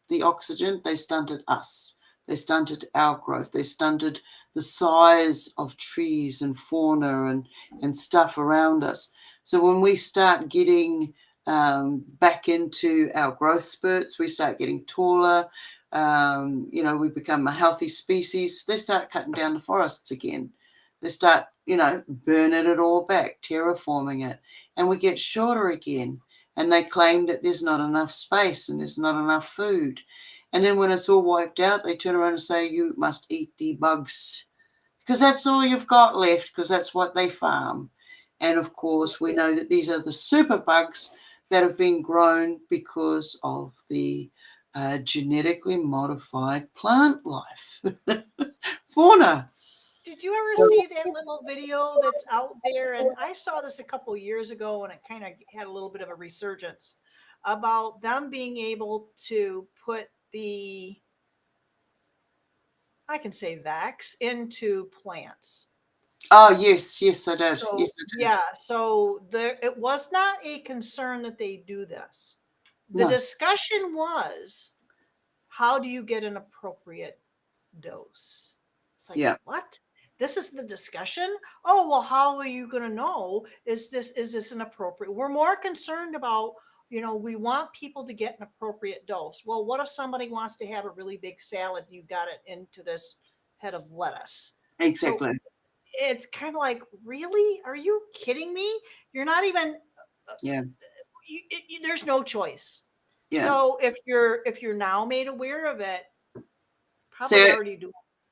the oxygen, they stunted us. They stunted our growth. They stunted the size of trees and fauna and stuff around us. So when we start getting back into our growth spurts, we start getting taller, we become a healthy species, they start cutting down the forests again. They start, burning it all back, terraforming it, and we get shorter again. And they claim that there's not enough space and there's not enough food. And then when it's all wiped out, they turn around and say, you must eat the bugs because that's all you've got left, because that's what they farm. And of course, we know that these are the super bugs that have been grown because of the genetically modified plant life. Fauna. Did you ever see that little video that's out there? And I saw this a couple years ago, and it kind of had a little bit of a resurgence about them being able to put I can say vax into plants. Oh, yes, I did. So, Yes, I did. yeah, so it was not a concern that they do this. The No. discussion was, how do you get an appropriate dose? It's like, Yeah. what? This is the discussion? Oh, well, how are you going to know? Is this an appropriate? We're more concerned about, we want people to get an appropriate dose. Well, what if somebody wants to have a really big salad and you got it into this head of lettuce? Exactly. So it's kind of like, really? Are you kidding me? You're not even, Yeah. there's no choice. Yeah. So if you're now made aware of it,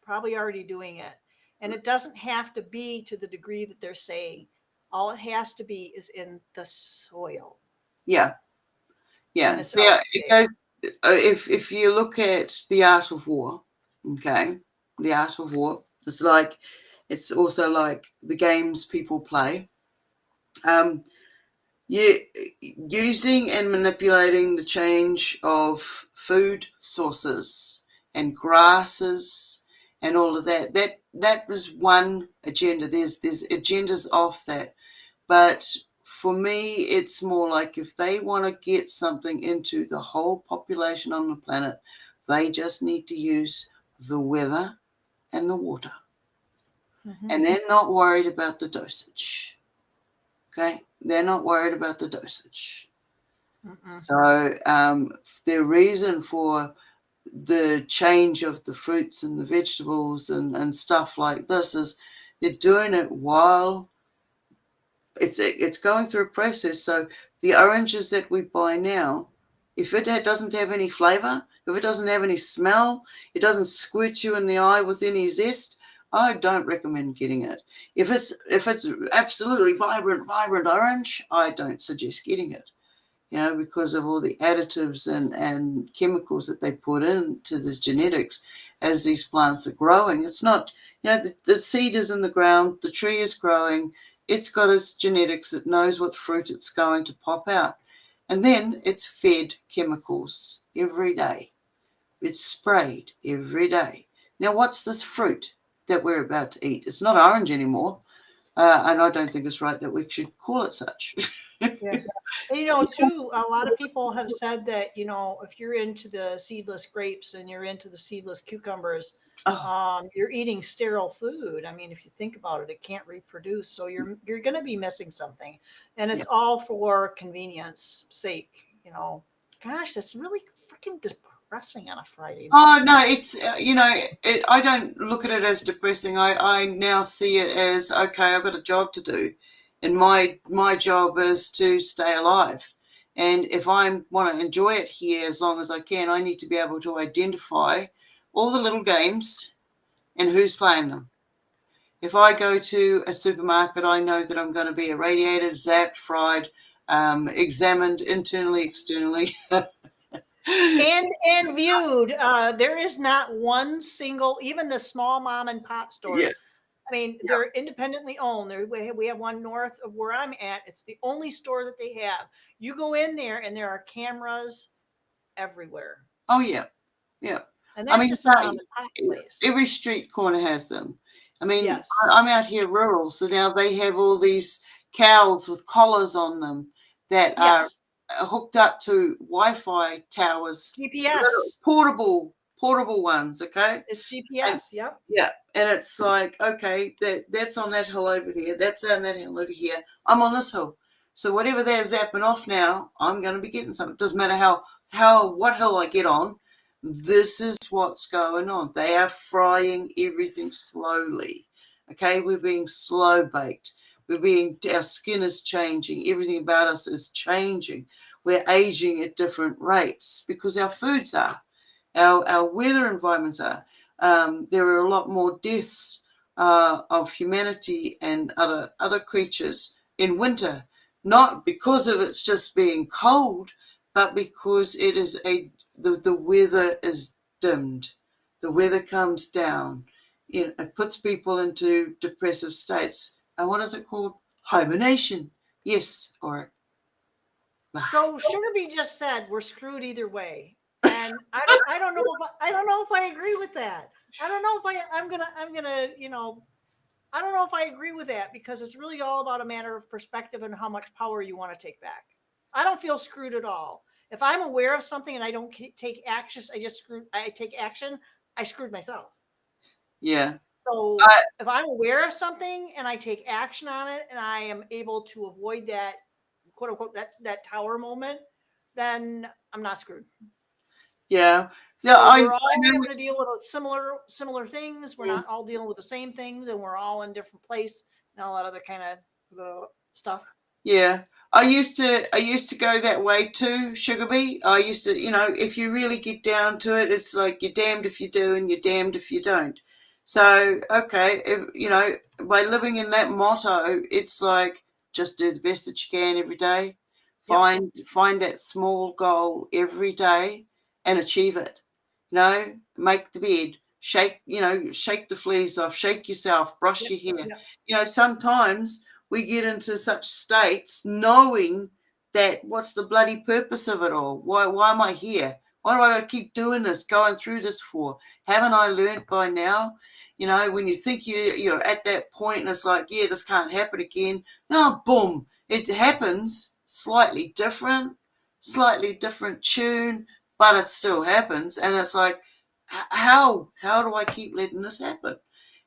probably already doing it. And it doesn't have to be to the degree that they're saying. All it has to be is in the soil. Yeah. Yeah. And it's So out it there. goes, if you look at the art of war, okay, the art of war, it's also like the games people play. Using and manipulating the change of food sources and grasses and all of that was one agenda. There's agendas off that, but for me it's more like if they want to get something into the whole population on the planet, they just need to use the weather and the water. Mm-hmm. And they're not worried about the dosage. Okay, they're not worried about the dosage. Mm-mm. So the reason for the change of the fruits and the vegetables and stuff like this is they're doing it while it's going through a process. So the oranges that we buy now, if it doesn't have any flavor, if it doesn't have any smell, it doesn't squirt you in the eye with any zest, I don't recommend getting it. If it's absolutely vibrant orange, I don't suggest getting it. Because of all the additives and chemicals that they put into this genetics as these plants are growing. It's not, the seed is in the ground, the tree is growing, it's got its genetics, it knows what fruit it's going to pop out. And then it's fed chemicals every day. It's sprayed every day. Now, what's this fruit that we're about to eat? It's not orange anymore. And I don't think it's right that we should call it such. Yeah. And too, a lot of people have said that, if you're into the seedless grapes and you're into the seedless cucumbers, you're eating sterile food. I mean, if you think about it, it can't reproduce. So you're going to be missing something. And it's all for convenience sake, Gosh, that's really freaking depressing on a Friday night. Oh, no, it's, I don't look at it as depressing. I now see it as, okay, I've got a job to do. And my job is to stay alive. And if I want to enjoy it here as long as I can, I need to be able to identify all the little games and who's playing them. If I go to a supermarket, I know that I'm going to be irradiated, zapped, fried, examined internally, externally. and viewed. There is not one single, even the small mom and pop stores. Yeah. I mean, Yeah. they're independently owned. We have one north of where I'm at. It's the only store that they have. You go in there and there are cameras everywhere. Oh yeah, yeah. And I that's mean, just a mom and pop place. every street corner has them. I mean, Yes. I'm out here rural, so now they have all these cows with collars on them that are Yes. hooked up to Wi-Fi towers, little GPS. portable ones. Okay, It's and GPS. Yep. yeah, and it's like, okay, that's on that hill over there. That's on that hill over here. I'm on this hill. So whatever they're zapping off now, I'm going to be getting something. It doesn't matter what hill I get on. This is what's going on. They are frying everything slowly. Okay, we're being slow baked. Our skin is changing. Everything about us is changing. We're aging at different rates because our foods are, our weather environments are. There are a lot more deaths of humanity and other creatures in winter, not because of it's just being cold, but because it is the weather is dimmed. The weather comes down. It puts people into depressive states. And what is it called? Hibernation. Yes, or So Sugarby just said we're screwed either way, and I don't know if I don't know if I agree with that. I don't know if I'm gonna I don't know if I agree with that because it's really all about a matter of perspective and how much power you want to take back. I don't feel screwed at all. If I'm aware of something and I don't take action, I take action. I screwed myself. yeah. So I, if I'm aware of something and I take action on it and I am able to avoid that quote unquote that tower moment, then I'm not screwed. yeah. Yeah, So I we're all know having to deal with similar things. We're what, not all dealing with the same things, and we're all in different place and all that other kind of stuff. yeah. I used to go that way too, Sugar Bee. I used to, if you really get down to it, it's like you're damned if you do and you're damned if you don't. So, okay, by living in that motto, it's like just do the best that you can every day. Yep. Find that small goal every day and achieve it. Make the bed, shake the fleas off, shake yourself, brush Yep. your hair. Yep. Sometimes we get into such states knowing that what's the bloody purpose of it all? Why am I here? Why do I gotta keep doing this, going through this for? Haven't I learned by now? When you think you're at that point and it's like, yeah, this can't happen again. No, boom, it happens slightly different tune, but it still happens. And it's like, how do I keep letting this happen?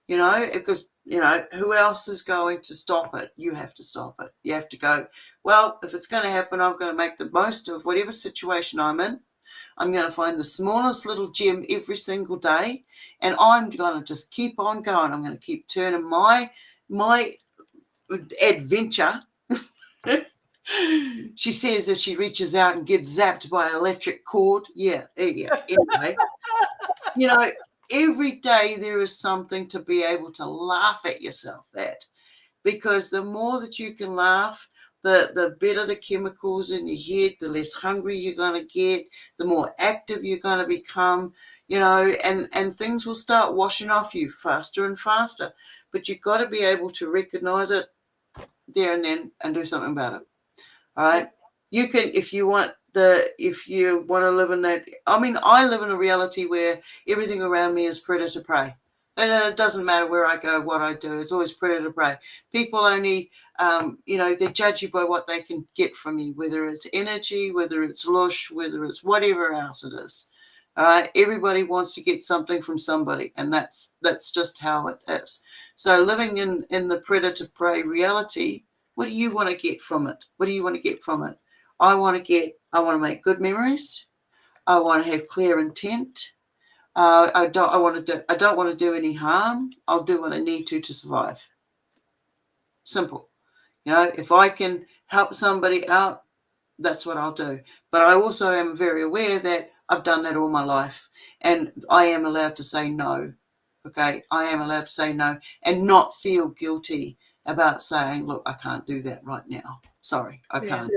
Because, who else is going to stop it? You have to stop it. You have to go, well, if it's going to happen, I'm going to make the most of whatever situation I'm in. I'm going to find the smallest little gem every single day, and I'm going to just keep on going. I'm going to keep turning my adventure. She says as she reaches out and gets zapped by an electric cord. Yeah. Anyway, you know, every day there is something to be able to laugh at yourself at, because the more that you can laugh, the better the chemicals in your head, the less hungry you're going to get, the more active you're going to become, and things will start washing off you faster and faster. But you've got to be able to recognize it there and then and do something about it. All right. Yep. You can, if you want to live in that. I mean, I live in a reality where everything around me is predator prey. And it doesn't matter where I go, what I do. It's always predator prey. People only, they judge you by what they can get from you, whether it's energy, whether it's lush, whether it's whatever else it is. All right. Everybody wants to get something from somebody, and that's just how it is. So living in the predator prey reality, what do you want to get from it? What do you want to get from it? I want to make good memories. I want to have clear intent. I don't want to do any harm. I'll do what I need to survive. Simple. If I can help somebody out, that's what I'll do. But I also am very aware that I've done that all my life, and I am allowed to say no. Okay, I am allowed to say no and not feel guilty about saying, look, I can't do that right now. Sorry, I Yeah. can't.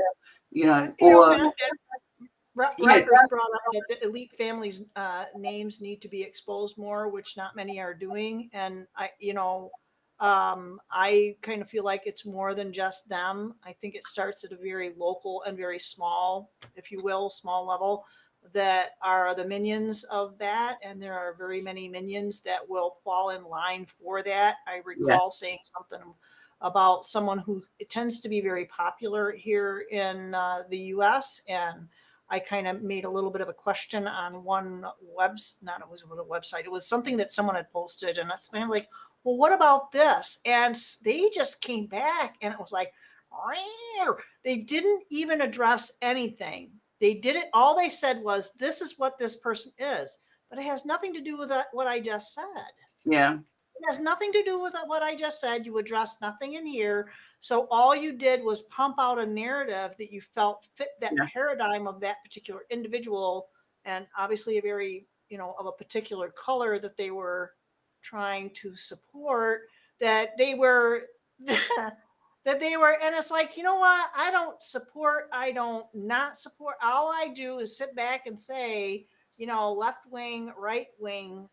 And Or yeah, Rutgers brought up that the elite families' names need to be exposed more, which not many are doing. And I kind of feel like it's more than just them. I think it starts at a very local and very small, if you will, small level, that are the minions of that. And there are very many minions that will fall in line for that. I Yeah. recall saying something about someone who it tends to be very popular here in the US. And I kind of made a little bit of a question on one not it was a website. It was something that someone had posted, and it's kind of like, well, what about this? And they just came back, and it was like, they didn't even address anything. They did it. All they said was, this is what this person is, but it has nothing to do with what I just said. Yeah. It has nothing to do with what I just said. You addressed nothing in here. So all you did was pump out a narrative that you felt fit that Yeah. paradigm of that particular individual, and obviously a very, of a particular color that they were trying to support, that they were and it's like, you know what? I don't support, I don't not support. All I do is sit back and say, left wing, right wing,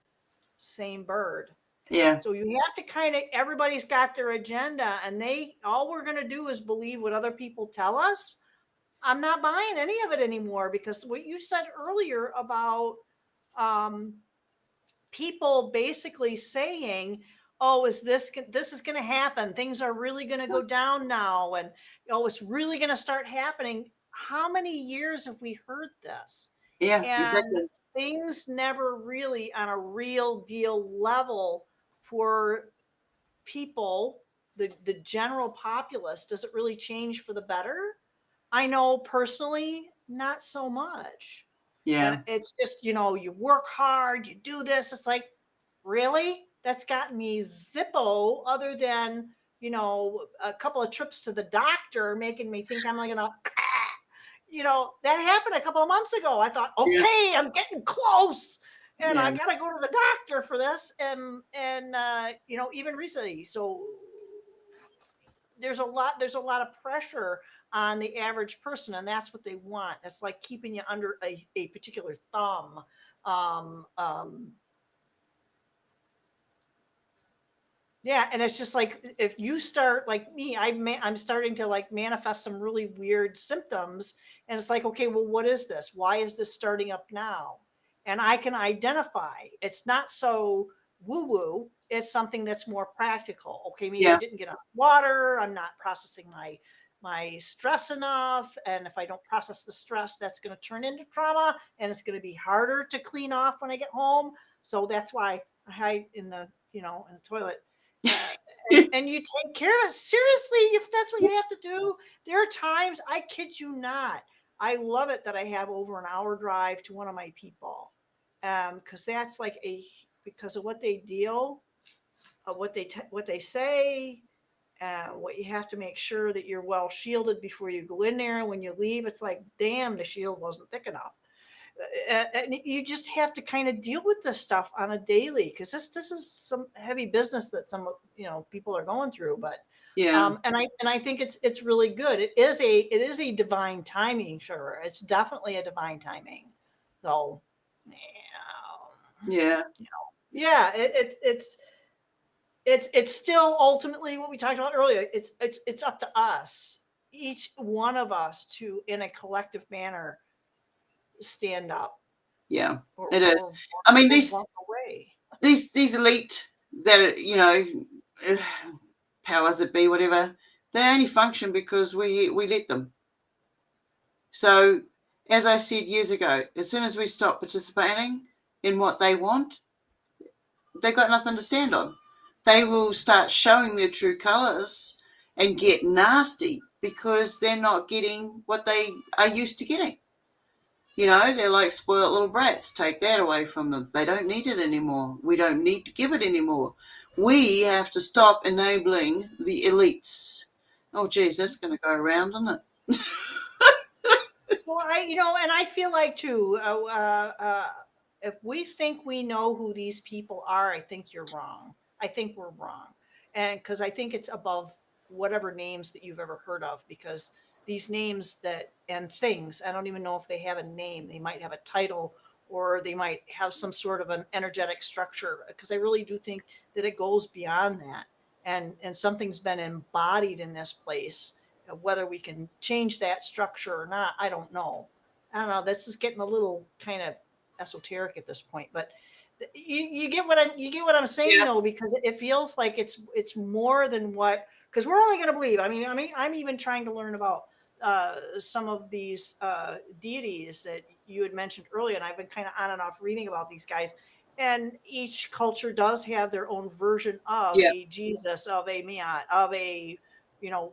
same bird. Yeah. So you have to kind of, everybody's got their agenda, and all we're going to do is believe what other people tell us. I'm not buying any of it anymore, because what you said earlier about um, people basically saying, oh, this is going to happen. Things are really going to go down now. And, it's really going to start happening. How many years have we heard this? Yeah. And Exactly. things never really on a real deal level for people, the general populace. Does it really change for the better? I know personally, not so much. And Yeah. it's just, you work hard, you do this. It's like, really? That's gotten me zippo, other than, a couple of trips to the doctor, making me think I'm like gonna, that happened a couple of months ago. I thought, Yeah. okay, I'm getting close, and Yeah. I gotta go to the doctor for this. And even recently. So there's a lot of pressure on the average person, and that's what they want. That's like keeping you under a particular thumb. um, um, yeah, and it's just like, if you start like me, I'm starting to like manifest some really weird symptoms, and it's like, okay, well, what is this? Why is this starting up now? And I can identify. It's not so woo woo. It's something that's more practical. Okay, maybe I Yeah. didn't get enough water. I'm not processing my stress enough, and if I don't process the stress, that's going to turn into trauma, and it's going to be harder to clean off when I get home. So that's why I hide in the toilet. uh, and you take care of it. Seriously, if that's what you have to do. There are times, I kid you not, I love it that I have over an hour drive to one of my people, because that's like because of what they deal, what they say, what you have to make sure that you're well shielded before you go in there. When you leave, it's like, damn, the shield wasn't thick enough. And you just have to kind of deal with this stuff on a daily, because this is some heavy business that some people are going through. But Yeah. and I think it's really good. It is a divine timing. Sure, it's definitely a divine timing. So Yeah. yeah, it's still ultimately what we talked about earlier. It's up to us, each one of us, to, in a collective manner, stand up, Yeah. or It or is. I mean, or these walk away. these elite that powers that be, whatever, they only function because we let them. So, as I said years ago, as soon as we stop participating in what they want, they've got nothing to stand on. They will start showing their true colors and get nasty because they're not getting what they are used to getting. They're like spoiled little brats. Take that away from them. They don't need it anymore. We don't need to give it anymore. We have to stop enabling the elites. Oh, geez, that's going to go around, isn't it? Well, and I feel like too, if we think we know who these people are, I think you're wrong. I think we're wrong. And because I think it's above whatever names that you've ever heard of, because these names that and things, I don't even know if they have a name. They might have a title, or they might have some sort of an energetic structure, because I really do think that it goes beyond that. and something's been embodied in this place. Whether we can change that structure or not, I don't know. This is getting a little kind of esoteric at this point, but you get what I'm saying, Yeah. though, because it feels like it's more than what, because we're only going to believe. I mean, I'm even trying to learn about some of these deities that you had mentioned earlier, and I've been kind of on and off reading about these guys. And each culture does have their own version of Yeah. a Jesus, of a Miat, of a,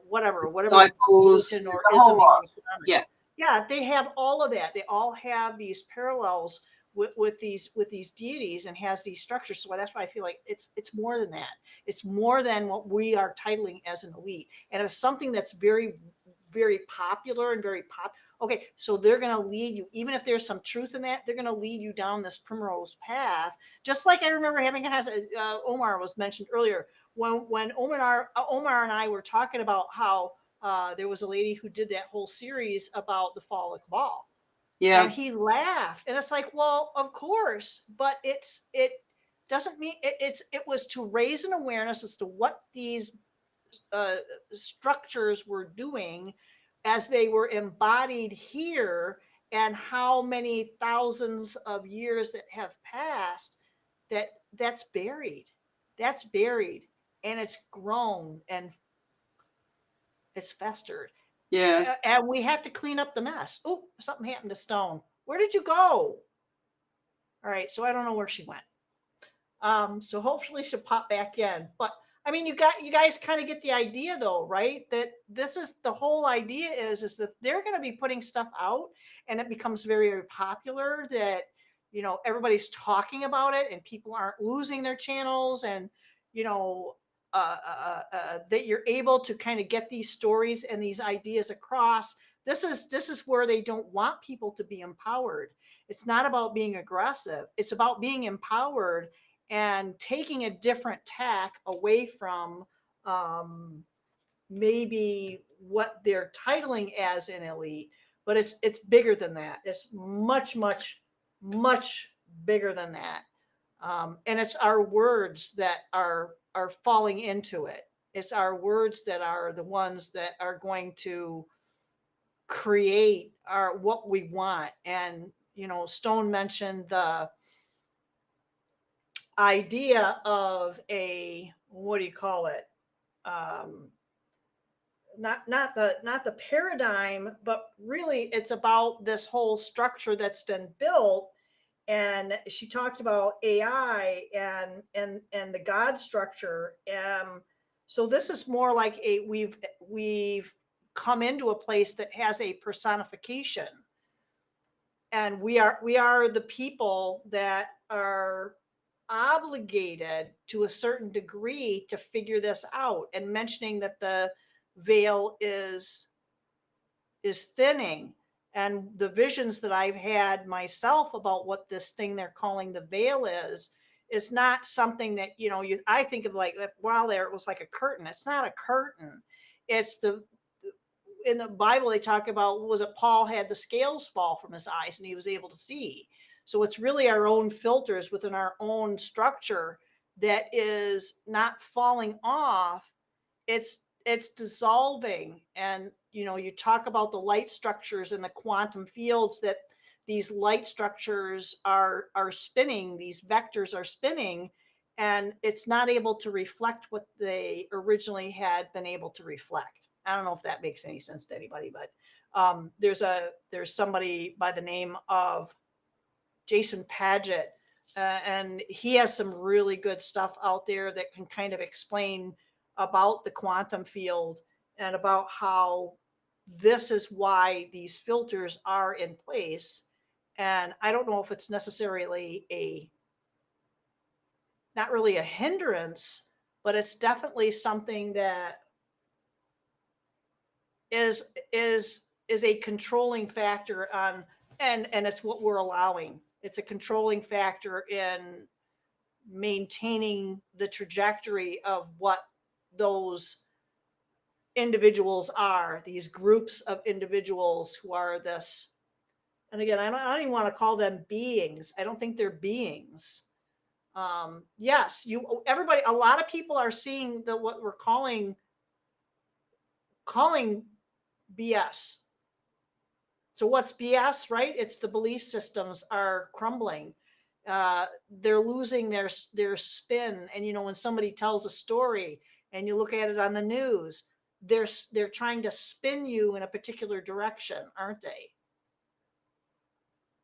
whatever Disciples, religion or the whole ism you want lot. to put on it. Yeah. Yeah, they have all of that. They all have these parallels with these deities, and has these structures. So that's why I feel like it's more than that. It's more than what we are titling as an elite, and it's something that's very, very popular and very pop. Okay, so they're going to lead you, even if there's some truth in that, they're going to lead you down this primrose path. Just like I remember having Omar was mentioned earlier, when Omar and I were talking about how there was a lady who did that whole series about the fall of Cabal. Yeah. And he laughed, and it's like, well, of course, but it doesn't mean it was to raise an awareness as to what these structures were doing as they were embodied here, and how many thousands of years that have passed, that's buried, and it's grown and it's festered. Yeah. And we have to clean up the mess. Oh, something happened to Stone. Where did you go? All right, so I don't know where she went. So hopefully she'll pop back in. But I mean, you guys kind of get the idea, though, right? That this is the whole idea is that they're going to be putting stuff out, and it becomes very, very popular. That everybody's talking about it, and people aren't losing their channels, and you know that you're able to kind of get these stories and these ideas across. This is where they don't want people to be empowered. It's not about being aggressive. It's about being empowered and taking a different tack away from maybe what they're titling as an elite, but it's bigger than that. It's much, much, much bigger than that. And it's our words that are falling into it. It's our words that are the ones that are going to create our what we want. And Stone mentioned the idea of a, what do you call it, not the paradigm, but really it's about this whole structure that's been built. And she talked about AI and the God structure. So this is more like we've come into a place that has a personification, and we are the people that are obligated to a certain degree to figure this out. And mentioning that the veil is thinning, and the visions that I've had myself about what this thing they're calling the veil is not something that I think of like, while there it was like a curtain. It's not a curtain. It's in the Bible they talk about, was it Paul had the scales fall from his eyes and he was able to see. So it's really our own filters within our own structure that is not falling off. It's dissolving. And you talk about the light structures and the quantum fields, that these light structures are spinning, these vectors are spinning, and it's not able to reflect what they originally had been able to reflect. I don't know if that makes any sense to anybody, but there's somebody by the name of Jason Paget, and he has some really good stuff out there that can kind of explain about the quantum field, and about how this is why these filters are in place. And I don't know if it's necessarily not really a hindrance, but it's definitely something that is a controlling factor on, and it's what we're allowing. It's a controlling factor in maintaining the trajectory of what those individuals are, these groups of individuals who are this. And again, I don't even want to call them beings. I don't think they're beings. Yes, everybody, a lot of people are seeing what we're calling BS. So what's BS, right? It's the belief systems are crumbling. They're losing their spin. And when somebody tells a story and you look at it on the news, they're trying to spin you in a particular direction, aren't they?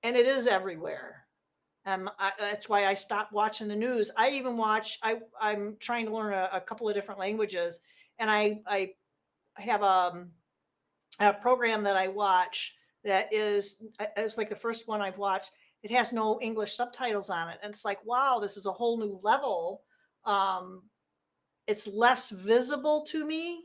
And it is everywhere. That's why I stopped watching the news. I even watch. I'm trying to learn a couple of different languages, and I have a program that I watch that it's like the first one I've watched. It has no English subtitles on it, and it's like, wow, this is a whole new level. It's less visible to me,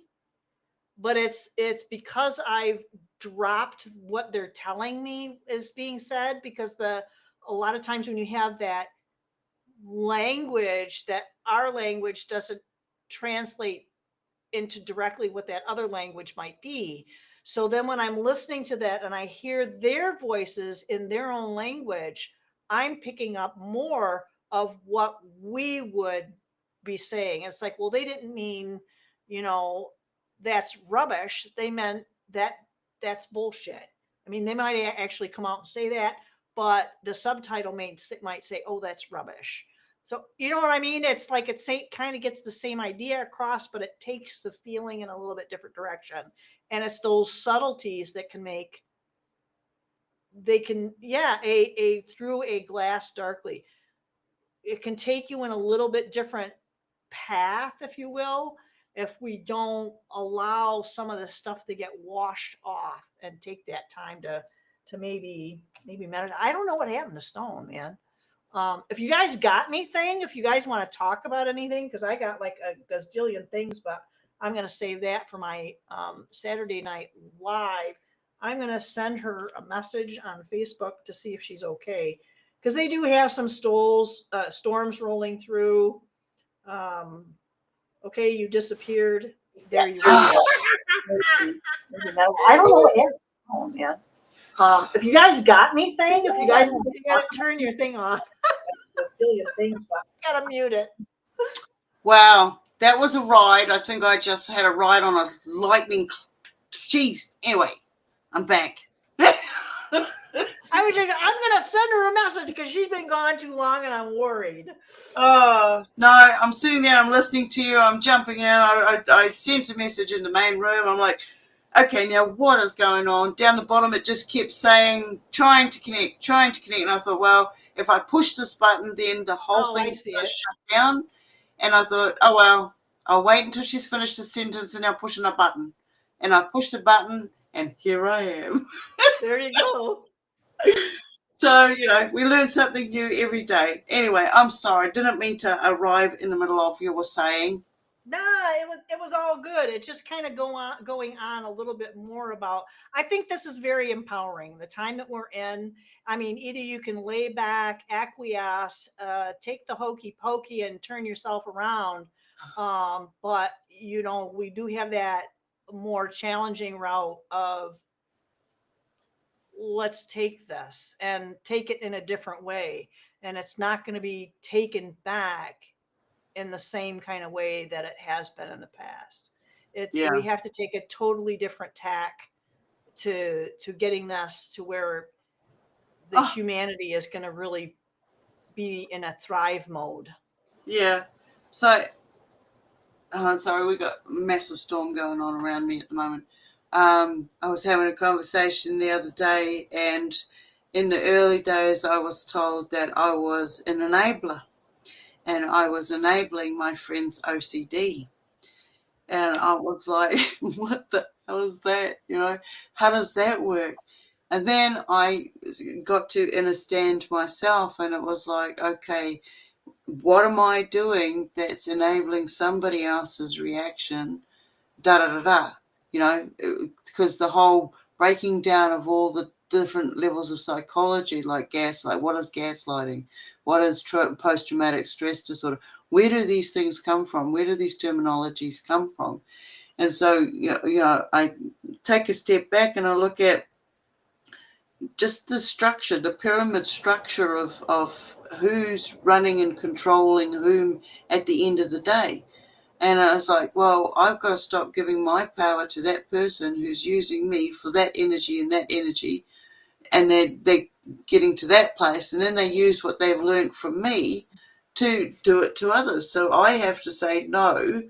but it's because I've dropped what they're telling me is being said, because a lot of times when you have that language, that our language doesn't translate into directly what that other language might be. So then when I'm listening to that and I hear their voices in their own language, I'm picking up more of what we would be saying. It's like, well, they didn't mean, that's rubbish. They meant that's bullshit. I mean, they might actually come out and say that, but the subtitle might say, oh, that's rubbish. So you know what I mean? It's like kind of gets the same idea across, but it takes the feeling in a little bit different direction. And it's those subtleties that can make, a through a glass darkly. It can take you in a little bit different path, if you will, if we don't allow some of the stuff to get washed off and take that time to maybe meditate. I don't know what happened to Stone, man. If you guys got anything, if you guys want to talk about anything, because I got like a gazillion things, but I'm going to save that for my Saturday night live. I'm going to send her a message on Facebook to see if she's okay, because they do have some storms rolling through. Okay, you disappeared. There you are. I don't know what is. Oh man. If you guys got anything, if you guys you gotta turn your thing off. Steal your things, but I gotta mute it. Wow, that was a ride. I think I just had a ride on a lightning. Jeez. Anyway, I'm back. I'm gonna send her a message because she's been gone too long and I'm worried. Oh no, I'm sitting there. I'm listening to you. I'm jumping in. I sent a message in the main room. I'm like, okay, now what is going on? Down the bottom, it just kept saying, trying to connect. And I thought, well, if I push this button, then the whole thing's going to shut down. And I thought, oh, well, I'll wait until she's finished the sentence and I'll push a button. And I pushed the button and here I am. There you go. So, we learn something new every day. Anyway, I'm sorry. I didn't mean to arrive in the middle of you were saying. Nah, it was all good. It's just kind of going on a little bit more about. I think this is very empowering. The time that we're in. I mean, either you can lay back, acquiesce, take the hokey pokey, and turn yourself around. But we do have that more challenging route of, let's take this and take it in a different way, and it's not going to be taken back in the same kind of way that it has been in the past. We have to take a totally different tack to getting this to where the humanity is going to really be in a thrive mode. Yeah. So, sorry, we got a massive storm going on around me at the moment. I was having a conversation the other day, and in the early days, I was told that I was an enabler, and I was enabling my friend's OCD. And I was like, what the hell is that? How does that work? And then I got to understand myself, and it was like, okay, what am I doing that's enabling somebody else's reaction? Because the whole breaking down of all the different levels of psychology, like gaslight. What is gaslighting? What is post-traumatic stress disorder? Where do these things come from? Where do these terminologies come from? And so, I take a step back and I look at, just the structure, the pyramid structure of who's running and controlling whom at the end of the day. And I was like, well, I've got to stop giving my power to that person who's using me for that energy and that energy. And they're getting to that place. And then they use what they've learned from me to do it to others. So I have to say no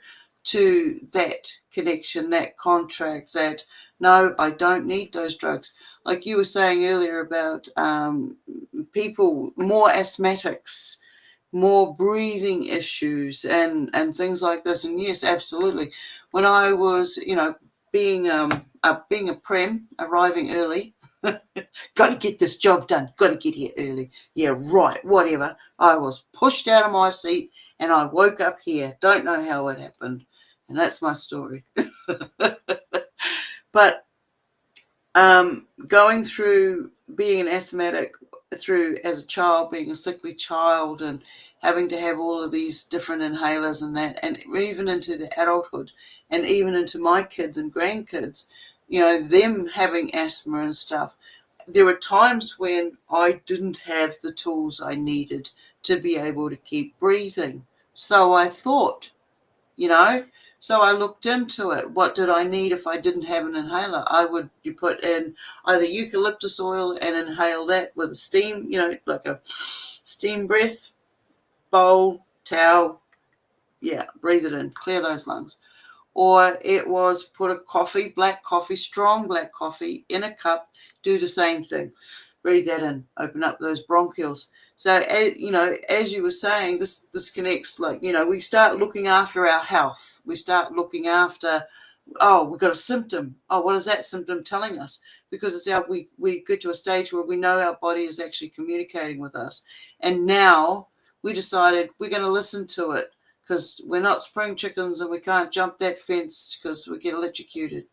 to that connection, that contract, that no, I don't need those drugs. Like you were saying earlier about people, more asthmatics, more breathing issues and things like this. And yes, absolutely. When I was, being being a prem, arriving early, got to get this job done, got to get here early. Yeah, right, whatever. I was pushed out of my seat and I woke up here. Don't know how it happened. And that's my story. But going through being an asthmatic, through as a child, being a sickly child, and having to have all of these different inhalers and that, and even into the adulthood, and even into my kids and grandkids, them having asthma and stuff. There were times when I didn't have the tools I needed to be able to keep breathing. So I thought, so I looked into it. What did I need if I didn't have an inhaler? You put in either eucalyptus oil and inhale that with a steam, like a steam breath, bowl, towel. Yeah, breathe it in, clear those lungs. Or it was put a coffee, black coffee, strong black coffee in a cup, do the same thing. Breathe that in, open up those bronchioles. So, as you were saying, this connects, like, we start looking after our health. We start looking after, we've got a symptom. Oh, what is that symptom telling us? Because it's we get to a stage where we know our body is actually communicating with us. And now we decided we're going to listen to it, because we're not spring chickens and we can't jump that fence because we get electrocuted.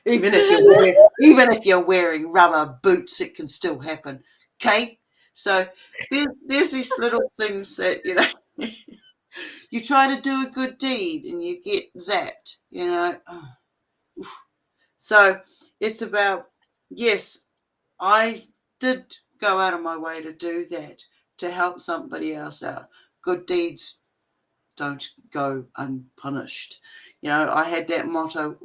Even if you're wearing rubber boots, it can still happen. Okay, so there's these little things that you try to do a good deed and you get zapped. So it's about, yes, I did go out of my way to do that, to help somebody else out. Good deeds don't go unpunished. I had that motto.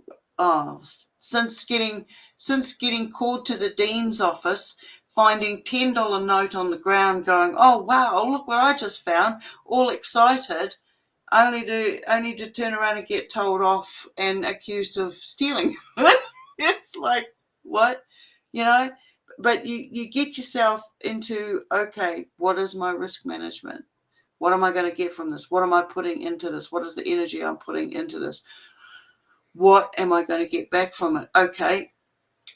Since getting called to the dean's office, finding $10 note on the ground, going, oh wow, look what I just found, all excited, only to turn around and get told off and accused of stealing. It's like, what, But you get yourself into, okay, what is my risk management? What am I going to get from this? What am I putting into this? What is the energy I'm putting into this? What am I going to get back from it? Okay,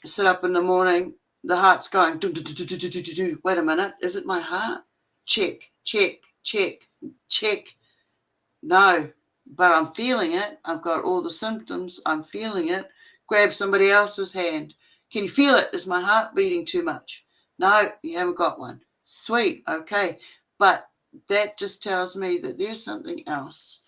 sit up in the morning, the heart's going, do, do, do, do, do, do, do, do. Wait a minute, is it my heart? Check, check, check, check. No, but I'm feeling it. I've got all the symptoms. I'm feeling it. Grab somebody else's hand. Can you feel it? Is my heart beating too much? No, you haven't got one. Sweet, okay. But that just tells me that there's something else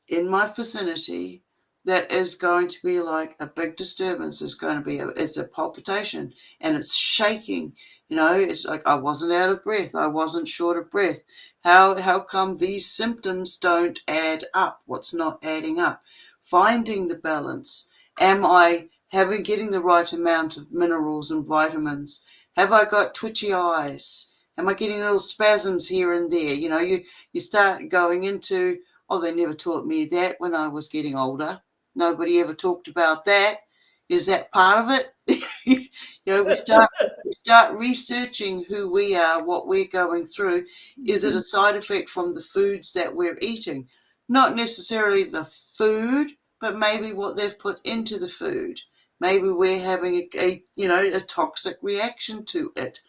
in my vicinity that is going to be like a big disturbance. It's a palpitation and it's shaking. It's like I wasn't out of breath. I wasn't short of breath. How come these symptoms don't add up? What's not adding up? Finding the balance. Am I getting the right amount of minerals and vitamins? Have I got twitchy eyes? Am I getting little spasms here and there? You start going into, oh, they never taught me that when I was getting older. Nobody ever talked about that. Is that part of it? We start researching who we are, what we're going through. Is it a side effect from the foods that we're eating? Not necessarily the food, but maybe what they've put into the food. Maybe we're having a toxic reaction to it.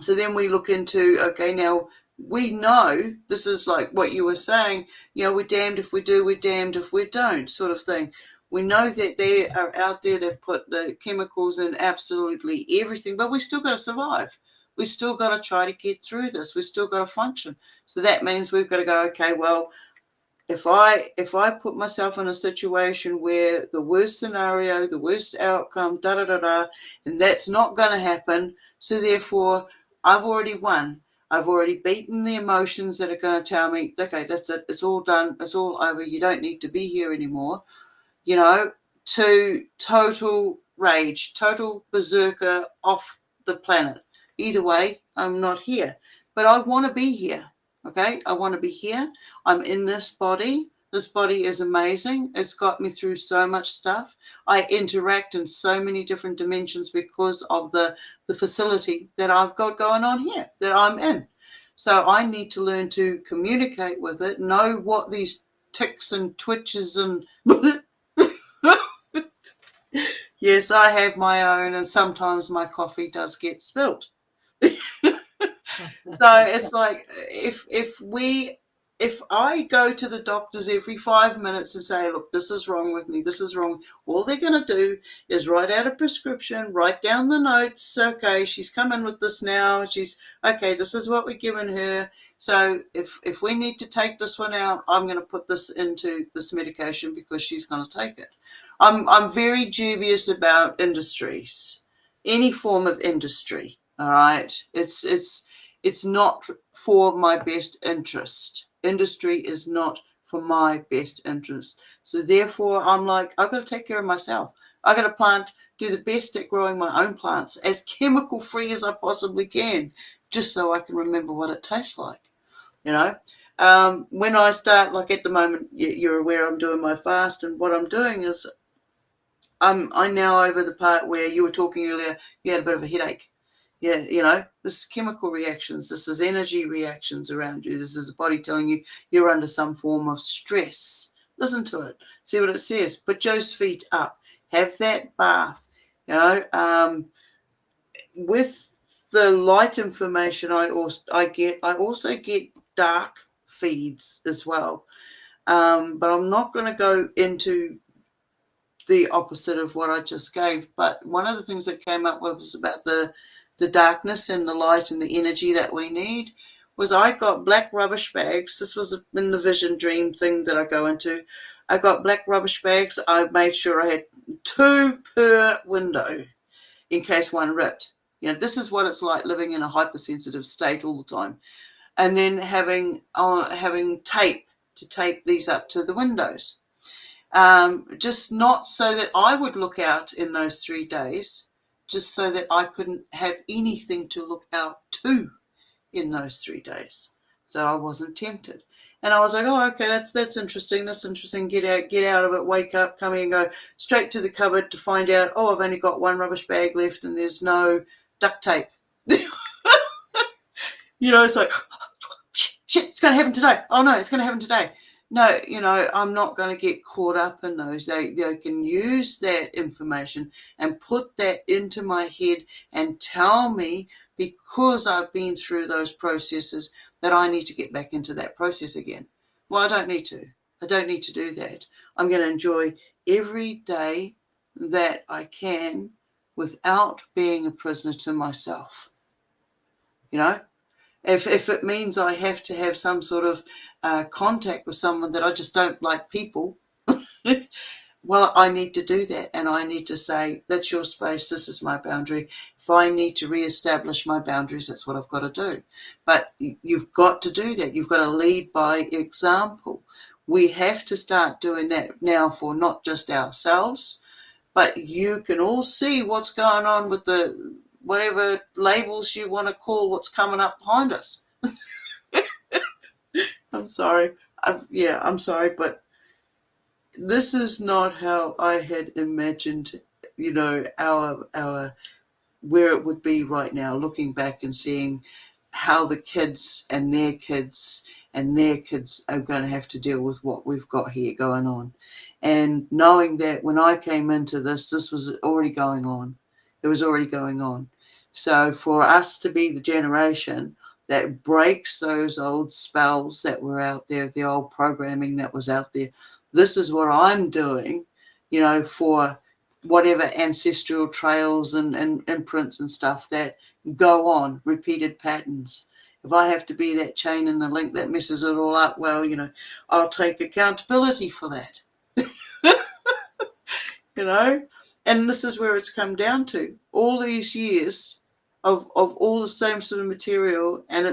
So then we look into, okay, now we know this is like what you were saying, we're damned if we do, we're damned if we don't, sort of thing. We know that they are out there, they've put the chemicals in absolutely everything, but we still got to survive. We still got to try to get through this. We still got to function. So that means we've got to go, okay, well, if I put myself in a situation where the worst scenario, the worst outcome, and that's not going to happen, so therefore I've already won. I've already beaten the emotions that are going to tell me, okay, that's it, it's all done, it's all over, you don't need to be here anymore, to total rage, total berserker off the planet. Either way, I'm not here. But I want to be here. Okay? I want to be here. I'm in this body. This body is amazing. It's got me through so much stuff. I interact in so many different dimensions because of the facility that I've got going on here, that I'm in. So I need to learn to communicate with it, know what these ticks and twitches and yes, I have my own, and sometimes my coffee does get spilt. So it's like if I go to the doctors every 5 minutes and say, look, this is wrong with me, this is wrong, all they're going to do is write out a prescription, write down the notes. Okay, she's come in with this now. She's okay. This is what we're giving her. So if we need to take this one out, I'm going to put this into this medication because she's going to take it. I'm very dubious about industries, any form of industry. All right, it's not for my best interest. Industry is not for my best interest. So therefore, I'm like, I've got to take care of myself. I've got to do the best at growing my own plants as chemical free as I possibly can, just so I can remember what it tastes like. When I start, like at the moment, you're aware I'm doing my fast, and what I'm doing is I'm now over the part where you were talking earlier, you had a bit of a headache. Yeah, this is chemical reactions. This is energy reactions around you. This is the body telling you you're under some form of stress. Listen to it. See what it says. Put Joe's feet up. Have that bath. With the light information I also get dark feeds as well. But I'm not going to go into the opposite of what I just gave. But one of the things that came up with was about the darkness and the light and the energy that we need. Was I got black rubbish bags. This was in the vision dream thing that I go into. I got black rubbish bags. I made sure I had 2 per window in case one ripped. This is what it's like living in a hypersensitive state all the time. And then having tape to tape these up to the windows. Just not so that I would look out in those 3 days, just so that I couldn't have anything to look out to in those 3 days. So I wasn't tempted. And I was like, oh, okay, that's interesting. That's interesting. Get out of it, wake up, come here and go straight to the cupboard to find out, oh, I've only got 1 rubbish bag left and there's no duct tape. It's like, shit, it's going to happen today. Oh, no, it's going to happen today. No, I'm not going to get caught up in those. They can use that information and put that into my head and tell me, because I've been through those processes, that I need to get back into that process again. Well, I don't need to. I don't need to do that. I'm going to enjoy every day that I can without being a prisoner to myself. If it means I have to have some sort of contact with someone that I just don't like people, well, I need to do that. And I need to say, that's your space. This is my boundary. If I need to reestablish my boundaries, that's what I've got to do. But you've got to do that. You've got to lead by example. We have to start doing that now for not just ourselves, but you can all see what's going on with the whatever labels you want to call what's coming up behind us. I'm sorry. I'm sorry, but this is not how I had imagined, our where it would be right now, looking back and seeing how the kids and their kids and their kids are going to have to deal with what we've got here going on. And knowing that when I came into this was already going on. It was already going on. So for us to be the generation that breaks those old spells that were out there, the old programming that was out there, this is what I'm doing, for whatever ancestral trails and imprints and stuff that go on, repeated patterns. If I have to be that chain in the link that messes it all up, well, I'll take accountability for that. And this is where it's come down to. All these years of all the same sort of material, and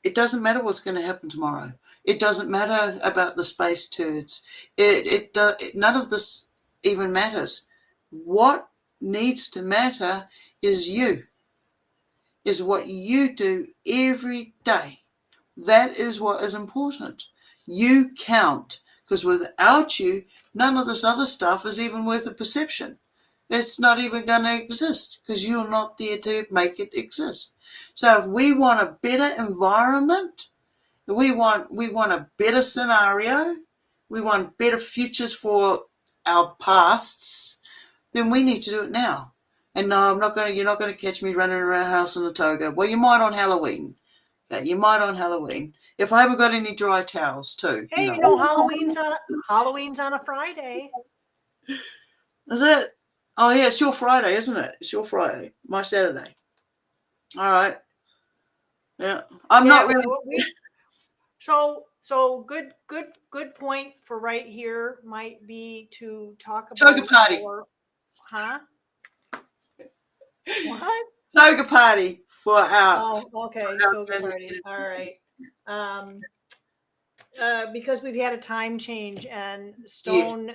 it doesn't matter what's going to happen tomorrow. It doesn't matter about the space turds. None of this even matters. What needs to matter is what you do every day. That is what is important. You count, because without you, none of this other stuff is even worth a perception. It's not even going to exist because you're not there to make it exist. So if we want a better environment, we want a better scenario, we want better futures for our pasts, then we need to do it now. And no, you're not going to catch me running around the house in a toga. Well, you might on Halloween. Okay, you might on Halloween. If I haven't got any dry towels too, Hey, Halloween's on a Friday. Is it? Oh yeah, it's your Friday, isn't it? It's your Friday. My Saturday. All right. Yeah. I'm not really. So good point for right here might be to talk Toga about party. huh? What? Toga party for our. Oh, okay. Toga party. All right. Because we've had a time change, and Stone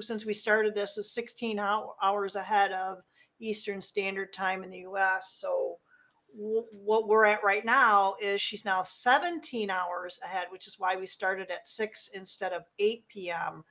since we started this was 16 hours ahead of Eastern Standard Time in the U.S. So what we're at right now is she's now 17 hours ahead, which is why we started at 6 instead of 8 p.m.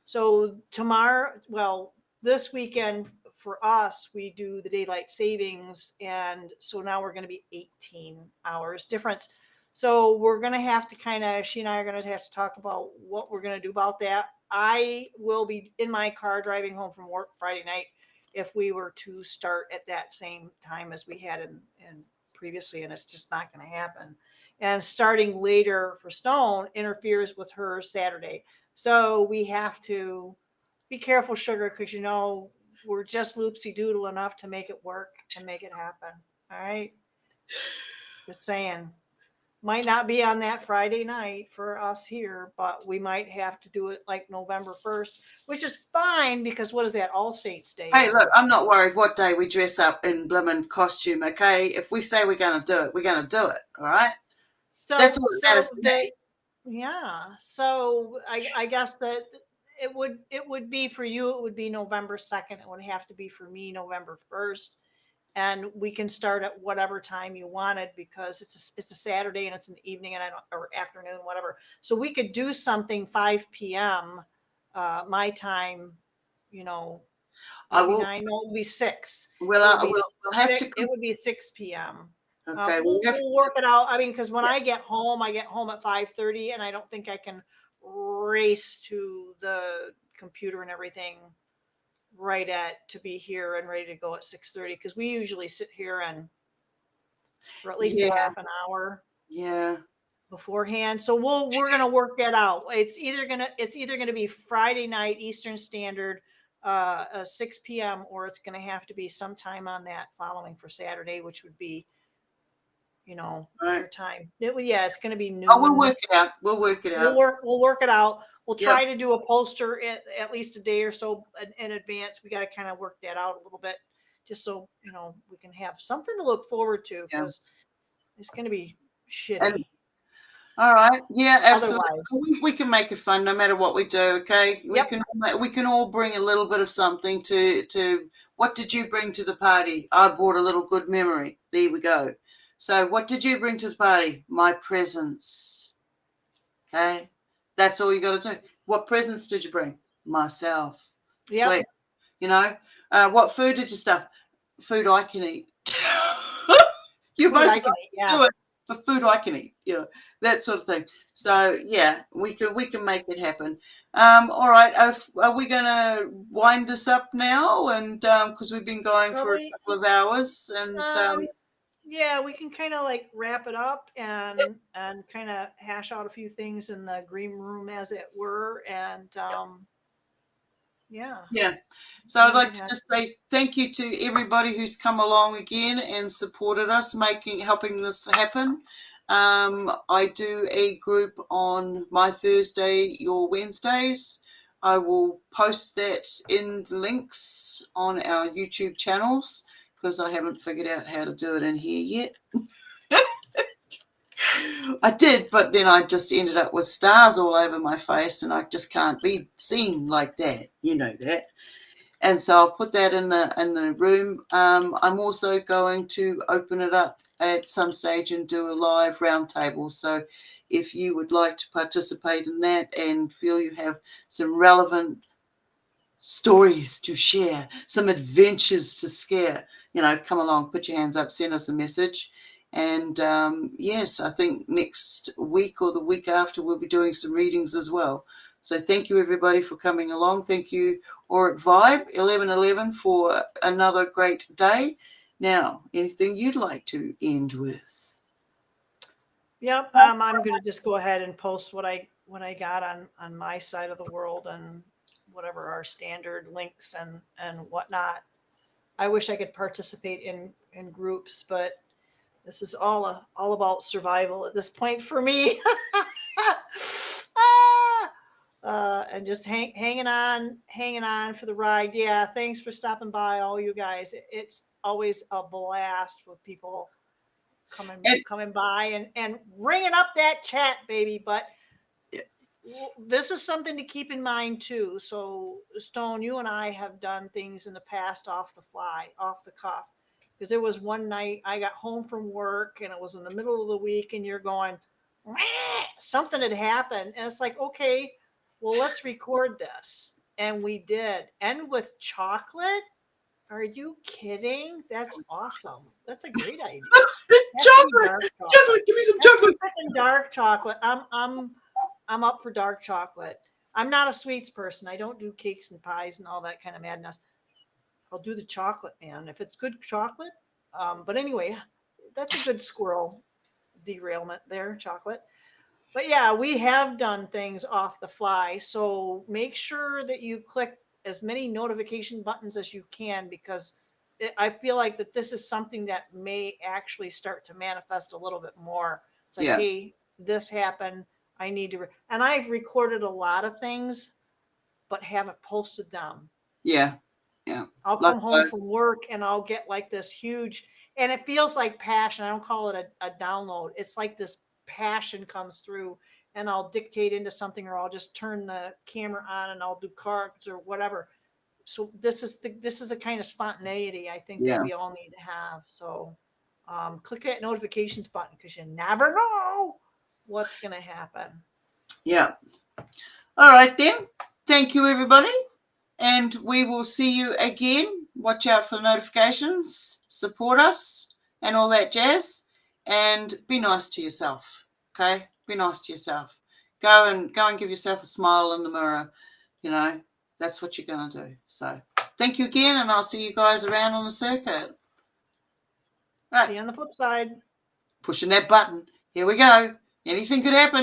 So tomorrow, well, this weekend for us, we do the daylight savings, and so now we're going to be 18 hours difference. So we're going to have to she and I are going to have to talk about what we're going to do about that. I will be in my car driving home from work Friday night if we were to start at that same time as we had in previously, and it's just not going to happen. And starting later for Stone interferes with her Saturday. So we have to be careful, Sugar, because we're just loopsy doodle enough to make it work and make it happen. All right. Just saying. Might not be on that Friday night for us here, but we might have to do it like November 1st, which is fine because what is that? All Saints Day. Hey, look, I'm not worried what day we dress up in blimmin' costume, okay? If we say we're going to do it, we're going to do it, all right? That's what matters to me. Yeah. So I guess that it would be for you, it would be November 2nd. It would have to be for me November 1st. And we can start at whatever time you wanted because it's a Saturday and it's an evening and or afternoon, whatever. So we could do something 5 p.m. My time, I will. 9, no, it would be 6. We'll have to. It would be 6 p.m. Okay, We'll work it out. I mean, because when I get home at 5:30, and I don't think I can race to the computer and everything to be here and ready to go at 6:30. Because we usually sit here and for at least a half an hour. Yeah. Beforehand, so we're gonna work that out. It's either gonna be Friday night Eastern Standard, 6 p.m., or it's gonna have to be sometime on that following for Saturday, which would be your time. It's going to be noon. Oh, we'll work it out. We'll work it out. We'll work it out. We'll try to do a poster at least a day or so in advance. We got to kind of work that out a little bit, just so we can have something to look forward to because it's going to be shitty. All right. Yeah, absolutely. We can make it fun no matter what we do. Okay. We can all bring a little bit of something to. What did you bring to the party? I brought a little good memory. There we go. So what did you bring to the party? My presence. Okay. That's all you got to do. What presents did you bring? Myself. Sweet. What food did you stuff? Food I can eat. You both do it. For food I can eat, that sort of thing. So yeah, we can make it happen. All right, are we going to wind this up now? And because we've been going for a couple of hours, and we can kind of like wrap it up and kind of hash out a few things in the green room, as it were, and Yeah. Yeah. So I'd like Need to have- just say thank you to everybody who's come along again and supported us, helping this happen. I do a group on my Thursday, your Wednesdays. I will post that in the links on our YouTube channels because I haven't figured out how to do it in here yet. I did, but then I just ended up with stars all over my face, and I just can't be seen like that. You know that. And so I'll put that in the room. I'm also going to open it up at some stage and do a live roundtable. So if you would like to participate in that and feel you have some relevant stories to share, some adventures to scare, come along, put your hands up, send us a message. And yes, I think next week or the week after we'll be doing some readings as well. So thank you everybody for coming along. Thank you Auric Vibe 1111 for another great day. Now, anything you'd like to end with? Yep. I'm going to just go ahead and post what I got on my side of the world and whatever our standard links and whatnot. I wish I could participate in groups, but this is all about survival at this point for me. And just hanging on for the ride. Yeah, thanks for stopping by, all you guys. It's always a blast with people coming by and ringing up that chat, baby. But this is something to keep in mind too. So Stone, you and I have done things in the past off the fly, off the cuff. Because there was one night I got home from work and it was in the middle of the week and you're going, "Meh," something had happened. And it's like, okay, well, let's record this. And we did. And with chocolate? Are you kidding? That's awesome. That's a great idea. Chocolate! Chocolate! Give me some chocolate! Dark chocolate. I'm up for dark chocolate. I'm not a sweets person. I don't do cakes and pies and all that kind of madness. I'll do the chocolate, man. If it's good chocolate. But anyway, that's a good squirrel derailment there, chocolate. But yeah, we have done things off the fly. So make sure that you click as many notification buttons as you can because I feel like that this is something that may actually start to manifest a little bit more. It's like, hey, this happened. I need to, and I've recorded a lot of things, but haven't posted them. Yeah. I'll come home from work and I'll get like this huge, and it feels like passion. I don't call it a download. It's like this passion comes through and I'll dictate into something or I'll just turn the camera on and I'll do cards or whatever. So this is the kind of spontaneity I think that we all need to have. So click that notifications button because you never know what's going to happen. Yeah. All right then. Thank you everybody. And we will see you again. Watch out for notifications, support us, and all that jazz. And be nice to yourself. Okay? Be nice to yourself. Go and give yourself a smile in the mirror. That's what you're going to do. So thank you again, and I'll see you guys around on the circuit. Right. See you on the flip side. Pushing that button. Here we go. Anything could happen.